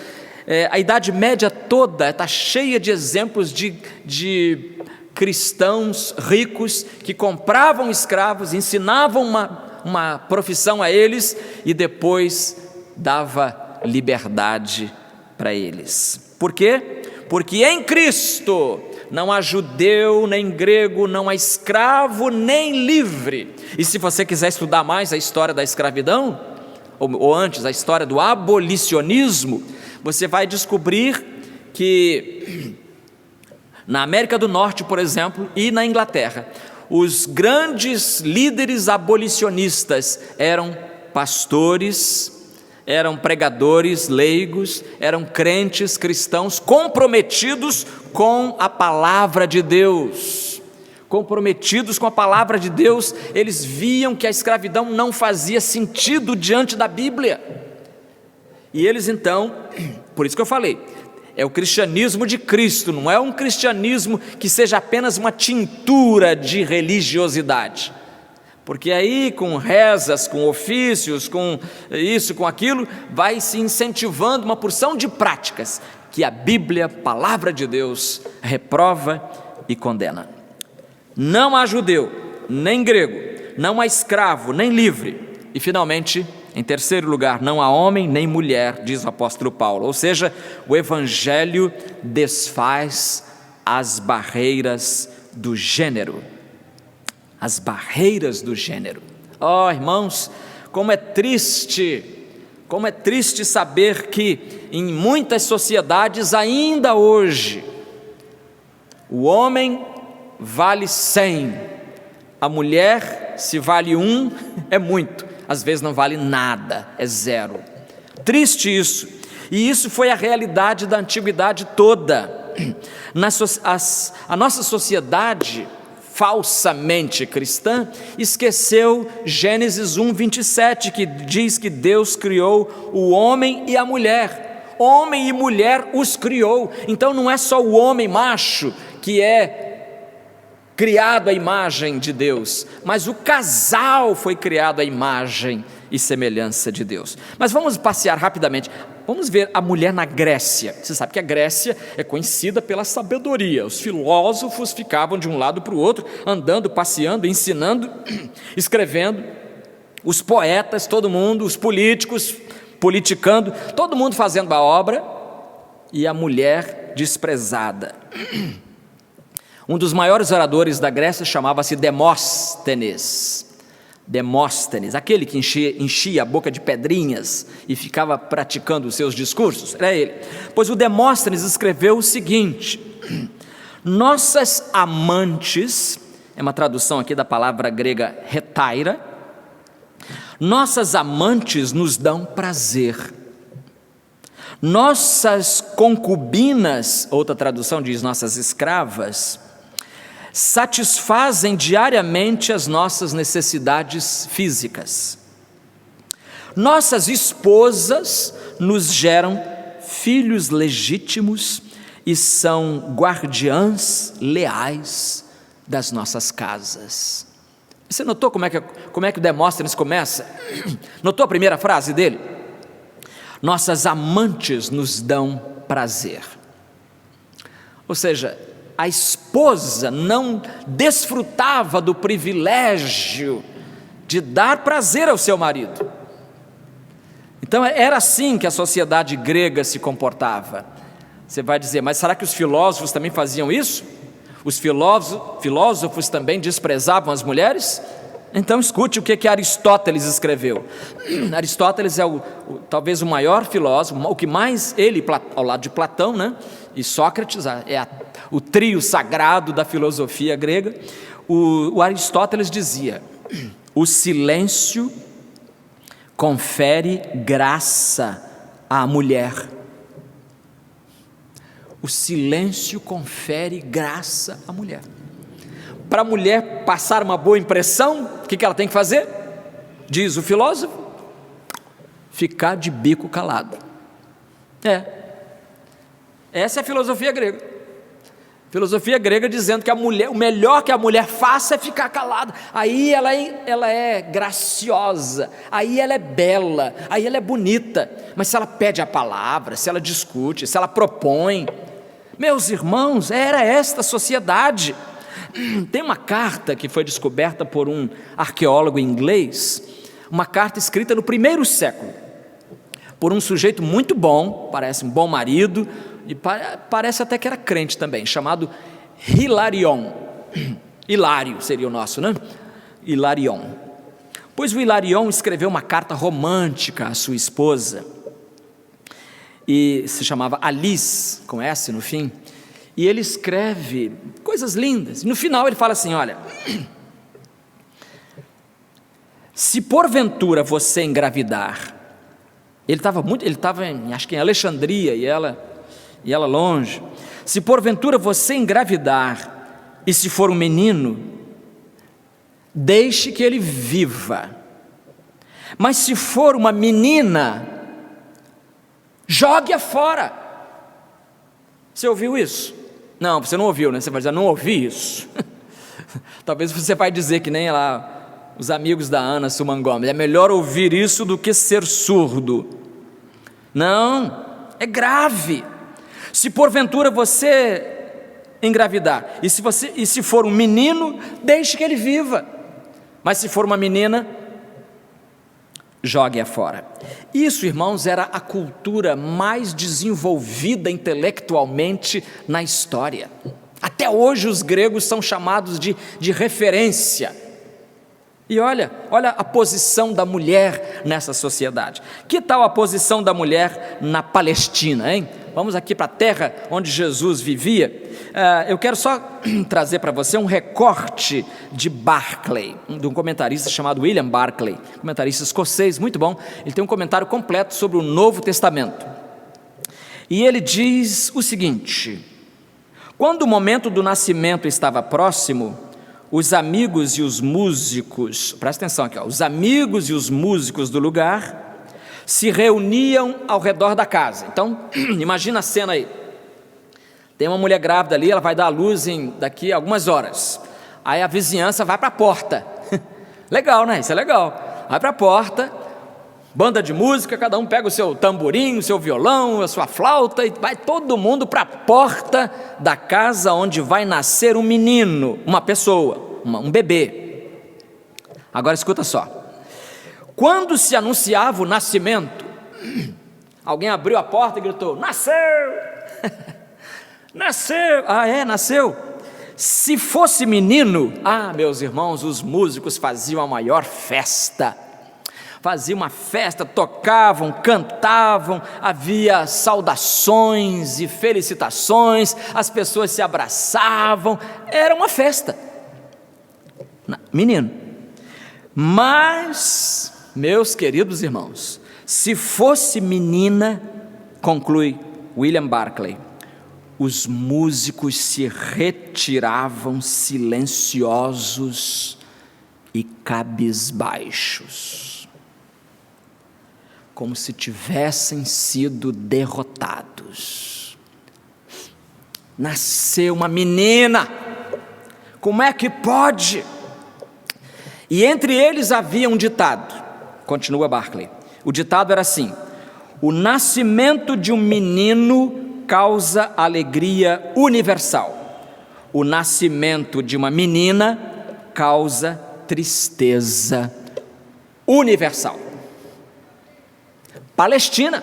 A Idade Média toda está cheia de exemplos de cristãos ricos que compravam escravos, ensinavam uma profissão a eles e depois dava liberdade para eles. Por quê? Porque em Cristo não há judeu, nem grego, não há escravo, nem livre. E se você quiser estudar mais a história da escravidão, ou antes a história do abolicionismo, você vai descobrir que na América do Norte, por exemplo, e na Inglaterra, os grandes líderes abolicionistas eram pastores, eram pregadores leigos, eram crentes cristãos comprometidos com a palavra de Deus. Comprometidos com a palavra de Deus, eles viam que a escravidão não fazia sentido diante da Bíblia. E eles então, por isso que eu falei, é o cristianismo de Cristo, não é um cristianismo que seja apenas uma tintura de religiosidade. Porque aí com rezas, com ofícios, com isso, com aquilo, vai se incentivando uma porção de práticas que a Bíblia, palavra de Deus, reprova e condena. Não há judeu, nem grego, não há escravo, nem livre. E finalmente, em terceiro lugar, não há homem nem mulher, diz o apóstolo Paulo. Ou seja, o Evangelho desfaz as barreiras do gênero. As barreiras do gênero. Oh, irmãos, como é triste saber que em muitas sociedades ainda hoje o homem vale 100, a mulher, se vale 1, é muito, às vezes não vale nada, é 0. Triste isso, e isso foi a realidade da antiguidade toda. A nossa sociedade falsamente cristã esqueceu Gênesis 1:27, que diz que Deus criou o homem e a mulher. Homem e mulher os criou. Então não é só o homem macho que é criado à imagem de Deus, mas o casal foi criado à imagem e semelhança de Deus. Mas vamos passear rapidamente. Vamos ver a mulher na Grécia. Você sabe que a Grécia é conhecida pela sabedoria. Os filósofos ficavam de um lado para o outro, andando, passeando, ensinando, escrevendo. Os poetas, todo mundo, os políticos, politicando, todo mundo fazendo a obra, e a mulher desprezada. Um dos maiores oradores da Grécia chamava-se Demóstenes. Demóstenes, aquele que enchia a boca de pedrinhas e ficava praticando os seus discursos, era ele. Pois o Demóstenes escreveu o seguinte: Nossas amantes, é uma tradução aqui da palavra grega hetaira, nossas amantes nos dão prazer. Nossas concubinas, outra tradução diz nossas escravas, satisfazem diariamente as nossas necessidades físicas. Nossas esposas nos geram filhos legítimos e são guardiãs leais das nossas casas. Você notou como é que o Demóstenes começa? Notou a primeira frase dele? Nossas amantes nos dão prazer. Ou seja, a esposa não desfrutava do privilégio de dar prazer ao seu marido. Então era assim que a sociedade grega se comportava. Você vai dizer, mas será que os filósofos também faziam isso? Os filósofos também desprezavam as mulheres? Então escute o que Aristóteles escreveu. Aristóteles é talvez o maior filósofo, o que mais ele, ao lado de Platão, né, e Sócrates, o trio sagrado da filosofia grega. O Aristóteles dizia: o silêncio confere graça à mulher. O silêncio confere graça à mulher. Para a mulher passar uma boa impressão, o que ela tem que fazer? Diz o filósofo: ficar de bico calado. Essa é a filosofia grega. Filosofia grega dizendo que o melhor que a mulher faça é ficar calada. Aí ela é graciosa, aí ela é bela, aí ela é bonita. Mas se ela pede a palavra, se ela discute, se ela propõe, meus irmãos, era esta sociedade. Tem uma carta que foi descoberta por um arqueólogo inglês, uma carta escrita no 1º século, por um sujeito muito bom, parece um bom marido, e parece até que era crente também, chamado Hilarion. Hilário seria o nosso, né? Hilarion. Pois o Hilarion escreveu uma carta romântica à sua esposa, e se chamava Alice, com S no fim, e ele escreve coisas lindas, e no final ele fala assim: olha, se porventura você engravidar, ele estava acho que em Alexandria, e ela longe, se porventura você engravidar, e se for um menino, deixe que ele viva, mas se for uma menina, jogue-a fora. Você ouviu isso? Não, você não ouviu, né? Você vai dizer, não ouvi isso. Talvez você vai dizer que nem lá os amigos da Ana Suman Gomes, é melhor ouvir isso do que ser surdo. Não, é grave. Se porventura você engravidar, e se for um menino, deixe que ele viva, mas se for uma menina, jogue-a fora. Isso, irmãos, era a cultura mais desenvolvida intelectualmente na história. Até hoje os gregos são chamados de referência. E olha a posição da mulher nessa sociedade. Que tal a posição da mulher na Palestina, hein? Vamos aqui para a terra onde Jesus vivia. Eu quero só trazer para você um recorte de Barclay, de um comentarista chamado William Barclay, comentarista escocês, muito bom. Ele tem um comentário completo sobre o Novo Testamento. E ele diz o seguinte: quando o momento do nascimento estava próximo, os amigos e os músicos, presta atenção aqui, os amigos e os músicos do lugar se reuniam ao redor da casa. Então, imagina a cena aí. Tem uma mulher grávida ali, ela vai dar à luz daqui a algumas horas. Aí a vizinhança vai para a porta. Legal, né? Isso é legal. Vai para a porta, banda de música, cada um pega o seu tamborim, o seu violão, a sua flauta, e vai todo mundo para a porta da casa onde vai nascer um menino, uma pessoa, um bebê. Agora escuta só. Quando se anunciava o nascimento, alguém abriu a porta e gritou: nasceu! Nasceu! Nasceu! Se fosse menino, meus irmãos, os músicos faziam a maior festa. faziam uma festa, tocavam, cantavam, havia saudações e felicitações, as pessoas se abraçavam, era uma festa. Menino, mas, meus queridos irmãos, se fosse menina, conclui William Barclay, os músicos se retiravam silenciosos e cabisbaixos, como se tivessem sido derrotados. Nasceu uma menina, como é que pode? E entre eles havia um ditado, continua Barclay, o ditado era assim: o nascimento de um menino causa alegria universal, o nascimento de uma menina causa tristeza universal. Palestina,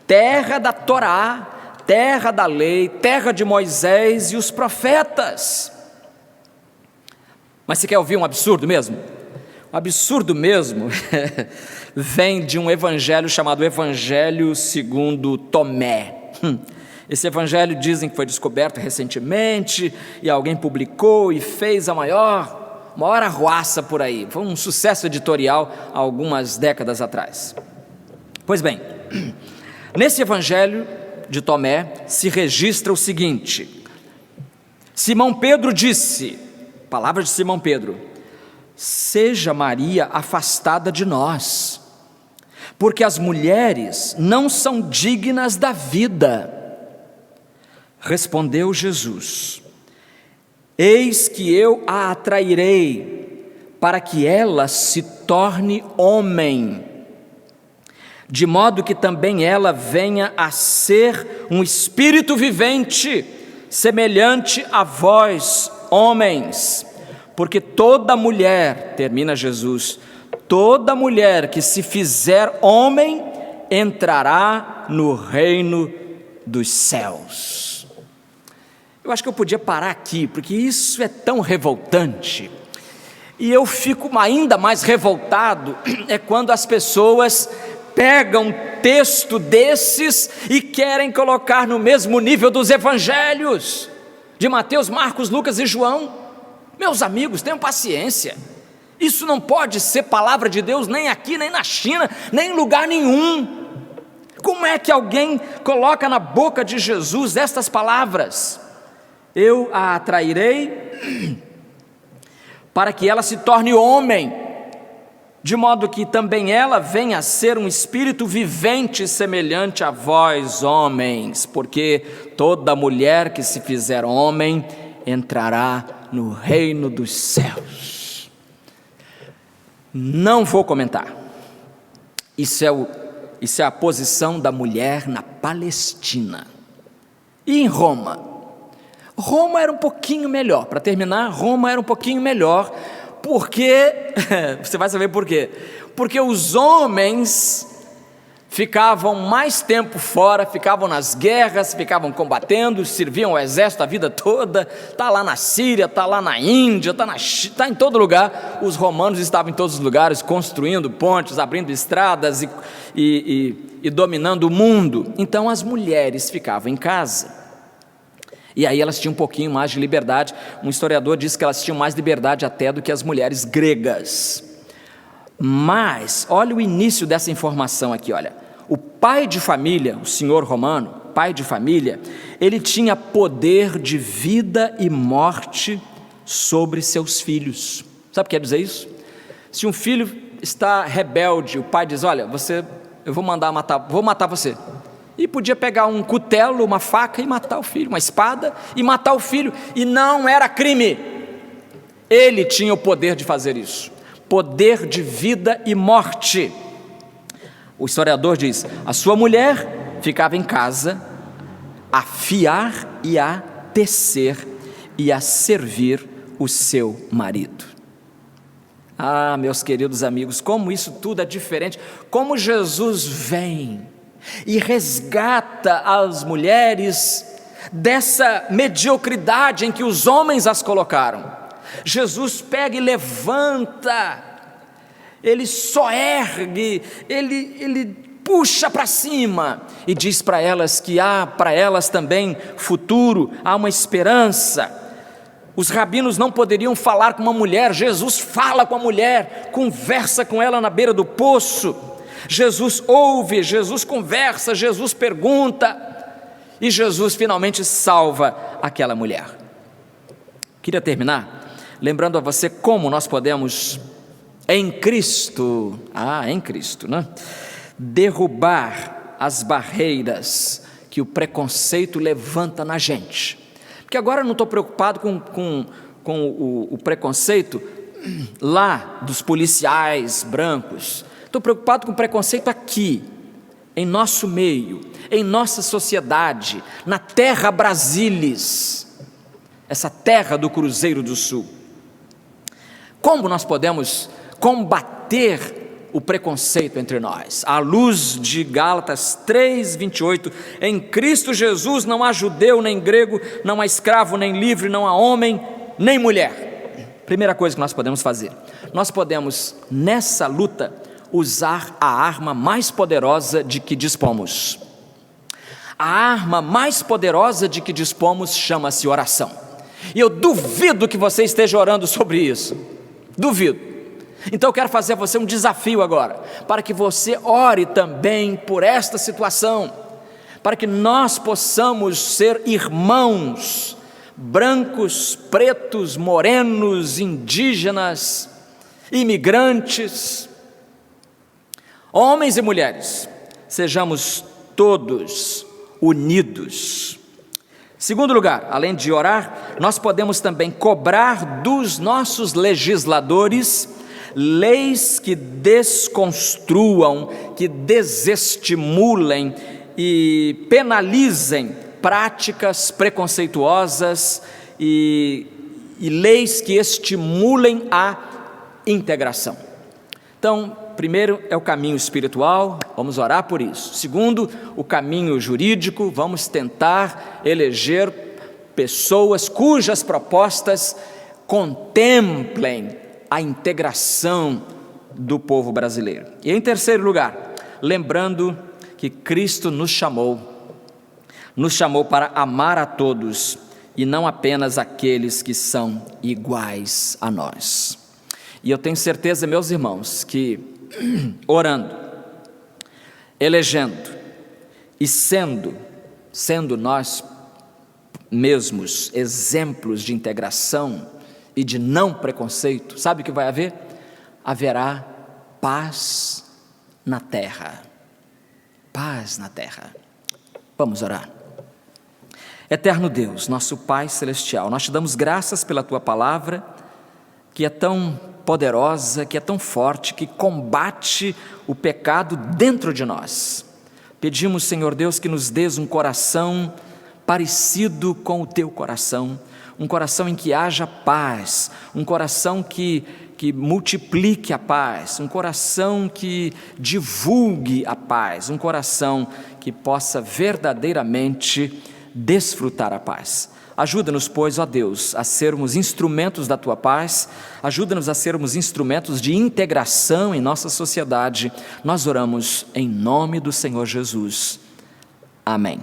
terra da Torá, terra da lei, terra de Moisés e os profetas. Mas você quer ouvir um absurdo mesmo? O absurdo mesmo vem de um evangelho chamado Evangelho segundo Tomé. Esse evangelho dizem que foi descoberto recentemente e alguém publicou e fez a maior arruaça por aí. Foi um sucesso editorial há algumas décadas atrás. Pois bem, nesse evangelho de Tomé se registra o seguinte: Simão Pedro disse, palavras de Simão Pedro, seja Maria afastada de nós, porque as mulheres não são dignas da vida. Respondeu Jesus, eis que eu a atrairei, para que ela se torne homem, de modo que também ela venha a ser um espírito vivente, semelhante a vós, homens, porque toda mulher, termina Jesus, toda mulher que se fizer homem, entrará no reino dos céus. Eu acho que eu podia parar aqui, porque isso é tão revoltante, e eu fico ainda mais revoltado, é quando as pessoas pegam um texto desses e querem colocar no mesmo nível dos evangelhos, de Mateus, Marcos, Lucas e João. Meus amigos, tenham paciência, isso não pode ser palavra de Deus nem aqui, nem na China, nem em lugar nenhum. Como é que alguém coloca na boca de Jesus estas palavras? Eu a atrairei para que ela se torne homem, de modo que também ela venha a ser um espírito vivente semelhante a vós, homens, porque toda mulher que se fizer homem entrará no reino dos céus. Não vou comentar. Isso é a posição da mulher na Palestina. E em Roma? Roma era um pouquinho melhor. Para terminar, Roma era um pouquinho melhor, porque, você vai saber por quê. Porque os homens ficavam mais tempo fora, ficavam nas guerras, ficavam combatendo, serviam ao exército a vida toda. Está lá na Síria, está lá na Índia, está em todo lugar. Os romanos estavam em todos os lugares, construindo pontes, abrindo estradas e dominando o mundo. Então as mulheres ficavam em casa. E aí elas tinham um pouquinho mais de liberdade. Um historiador disse que elas tinham mais liberdade até do que as mulheres gregas. Mas, olha o início dessa informação aqui, olha. O pai de família, o senhor romano, pai de família, ele tinha poder de vida e morte sobre seus filhos. Sabe o que quer dizer isso? Se um filho está rebelde, o pai diz, olha, eu vou matar você. E podia pegar um cutelo, uma faca e matar o filho, uma espada e matar o filho, e não era crime. Ele tinha o poder de fazer isso, poder de vida e morte. O historiador diz, a sua mulher ficava em casa a fiar e a tecer e a servir o seu marido. Ah, meus queridos amigos, como isso tudo é diferente, como Jesus vem e resgata as mulheres dessa mediocridade em que os homens as colocaram. Jesus pega e levanta ele só ergue, ele puxa para cima e diz para elas que há para elas também futuro, há uma esperança. Os rabinos não poderiam falar com uma mulher, Jesus fala com a mulher, conversa com ela na beira do poço, Jesus ouve, Jesus conversa, Jesus pergunta, e Jesus finalmente salva aquela mulher. Queria terminar lembrando a você como nós podemos, em Cristo, né, derrubar as barreiras que o preconceito levanta na gente. Porque agora eu não estou preocupado com o preconceito lá dos policiais brancos, estou preocupado com o preconceito aqui, em nosso meio, em nossa sociedade, na terra Brasílis, essa terra do Cruzeiro do Sul. Como nós podemos combater o preconceito entre nós? À luz de Gálatas 3:28, em Cristo Jesus não há judeu nem grego, não há escravo nem livre, não há homem nem mulher. Primeira coisa que nós podemos fazer, nós podemos nessa luta usar a arma mais poderosa de que dispomos. A arma mais poderosa de que dispomos chama-se oração. E eu duvido que você esteja orando sobre isso, duvido. Então eu quero fazer a você um desafio agora, para que você ore também por esta situação, para que nós possamos ser irmãos, brancos, pretos, morenos, indígenas, imigrantes, homens e mulheres, sejamos todos unidos. Segundo lugar, além de orar, nós podemos também cobrar dos nossos legisladores leis que desconstruam, que desestimulem e penalizem práticas preconceituosas e leis que estimulem a integração. Então, primeiro é o caminho espiritual, vamos orar por isso. Segundo, o caminho jurídico, vamos tentar eleger pessoas cujas propostas contemplem a integração do povo brasileiro. E em terceiro lugar, lembrando que Cristo nos chamou para amar a todos e não apenas aqueles que são iguais a nós. E eu tenho certeza, meus irmãos, que orando, elegendo e sendo nós mesmos exemplos de integração e de não preconceito, sabe o que vai haver? Haverá paz na terra. Paz na terra. Vamos orar. Eterno Deus, nosso Pai Celestial, nós te damos graças pela Tua palavra, que é tão poderosa, que é tão forte, que combate o pecado dentro de nós. Pedimos, Senhor Deus, que nos dês um coração parecido com o Teu coração, um coração em que haja paz, um coração que multiplique a paz, um coração que divulgue a paz, um coração que possa verdadeiramente desfrutar a paz. Ajuda-nos, pois, ó Deus, a sermos instrumentos da Tua paz, ajuda-nos a sermos instrumentos de integração em nossa sociedade. Nós oramos em nome do Senhor Jesus. Amém.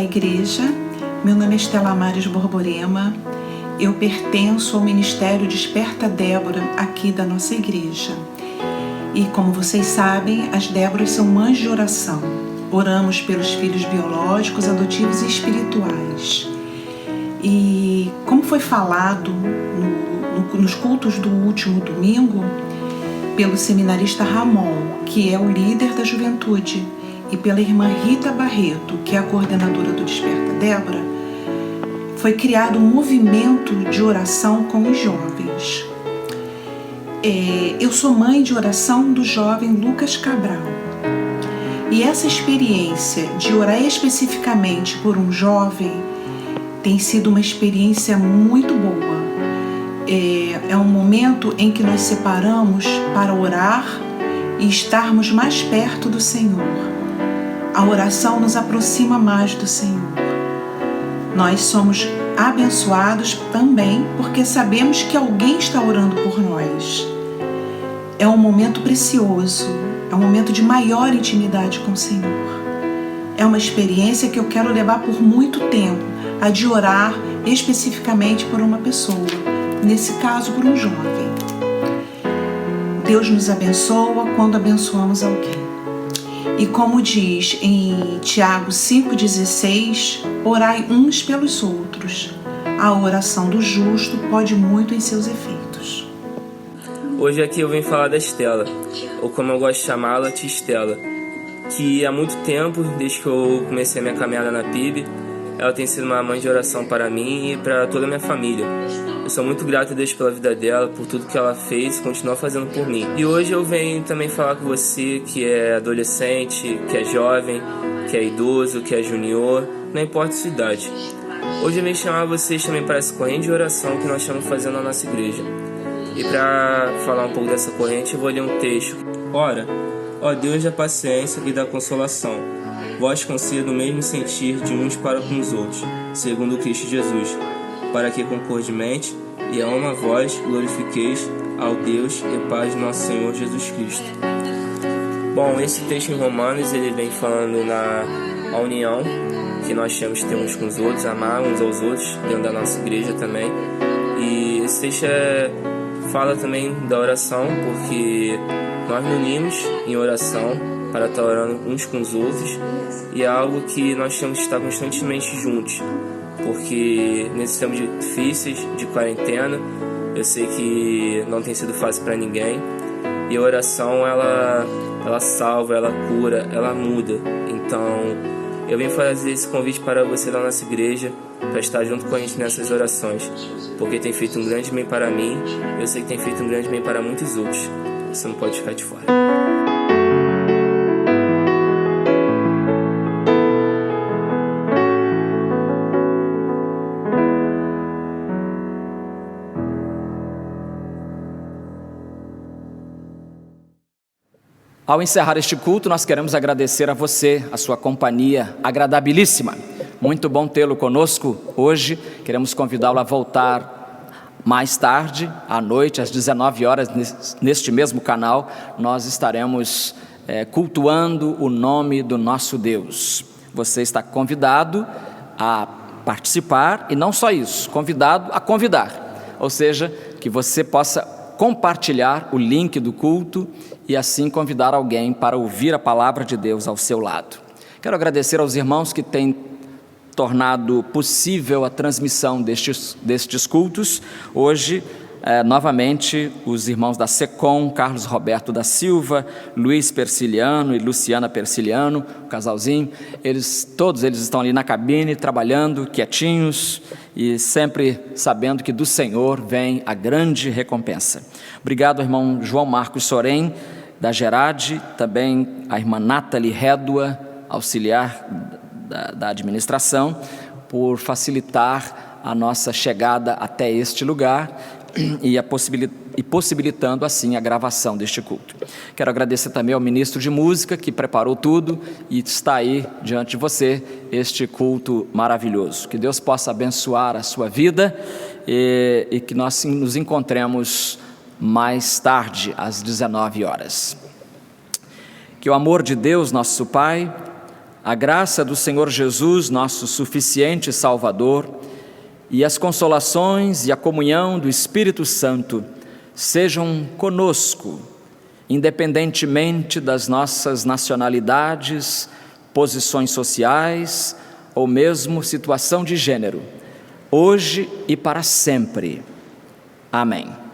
igreja. Meu nome é Estela Mares Borborema. Eu pertenço ao Ministério Desperta Débora aqui da nossa igreja. E como vocês sabem, as Déboras são mães de oração. Oramos pelos filhos biológicos, adotivos e espirituais. E como foi falado nos cultos do último domingo, pelo seminarista Ramon, que é o líder da juventude, e pela irmã Rita Barreto, que é a coordenadora do Desperta Débora, foi criado um movimento de oração com os jovens. Eu sou mãe de oração do jovem Lucas Cabral. E essa experiência de orar especificamente por um jovem tem sido uma experiência muito boa. É um momento em que nós separamos para orar e estarmos mais perto do Senhor. A oração nos aproxima mais do Senhor. Nós somos abençoados também porque sabemos que alguém está orando por nós. É um momento precioso, é um momento de maior intimidade com o Senhor. É uma experiência que eu quero levar por muito tempo, a de orar especificamente por uma pessoa, nesse caso por um jovem. Deus nos abençoa quando abençoamos alguém. E como diz em Tiago 5,16, orai uns pelos outros. A oração do justo pode muito em seus efeitos. Hoje aqui eu venho falar da Estela, ou como eu gosto de chamá-la, Tia Estela, que há muito tempo, desde que eu comecei a minha caminhada na PIB, ela tem sido uma mãe de oração para mim e para toda a minha família. Eu sou muito grato a Deus pela vida dela, por tudo que ela fez e continua fazendo por mim. E hoje eu venho também falar com você que é adolescente, que é jovem, que é idoso, que é junior, não importa a sua idade. Hoje eu venho chamar vocês também para essa corrente de oração que nós estamos fazendo na nossa igreja. E para falar um pouco dessa corrente, eu vou ler um texto. Ora, ó Deus da paciência e da consolação, vós conceda o mesmo sentir de uns para com os outros, segundo Cristo Jesus, para que concordemente e a uma voz glorifiqueis ao Deus e Pai de nosso Senhor Jesus Cristo. Bom, esse texto em Romanos, ele vem falando na união que nós temos que ter uns com os outros, amar uns aos outros, dentro da nossa igreja também. E esse texto fala também da oração, porque nós nos unimos em oração para estar orando uns com os outros, e é algo que nós temos que estar constantemente juntos, porque nesses tempos difíceis de quarentena, eu sei que não tem sido fácil para ninguém, e a oração ela salva, ela cura, ela muda. Então eu vim fazer esse convite para você da nossa igreja, para estar junto com a gente nessas orações, porque tem feito um grande bem para mim, eu sei que tem feito um grande bem para muitos outros. Você não pode ficar de fora. Ao encerrar este culto, nós queremos agradecer a você, a sua companhia agradabilíssima. Muito bom tê-lo conosco hoje. Queremos convidá-lo a voltar mais tarde, à noite, às 19 horas, neste mesmo canal. Nós estaremos cultuando o nome do nosso Deus. Você está convidado a participar e não só isso, convidado a convidar. Ou seja, que você possa compartilhar o link do culto e assim convidar alguém para ouvir a palavra de Deus ao seu lado. Quero agradecer aos irmãos que têm tornado possível a transmissão destes cultos. Hoje, novamente, os irmãos da SECOM, Carlos Roberto da Silva, Luiz Persiliano e Luciana Persiliano, o casalzinho, todos eles estão ali na cabine, trabalhando, quietinhos e sempre sabendo que do Senhor vem a grande recompensa. Obrigado, irmão João Marcos Sorém, da Gerade, também a irmã Nathalie Rédua, auxiliar da administração, por facilitar a nossa chegada até este lugar e possibilitando assim a gravação deste culto. Quero agradecer também ao ministro de música que preparou tudo e está aí diante de você este culto maravilhoso. Que Deus possa abençoar a sua vida e que nós nos encontremos mais tarde às 19 horas. Que o amor de Deus, nosso Pai, A graça do Senhor Jesus, nosso suficiente Salvador, e as consolações e a comunhão do Espírito Santo sejam conosco, independentemente das nossas nacionalidades, posições sociais ou mesmo situação de gênero, hoje e para sempre. Amém.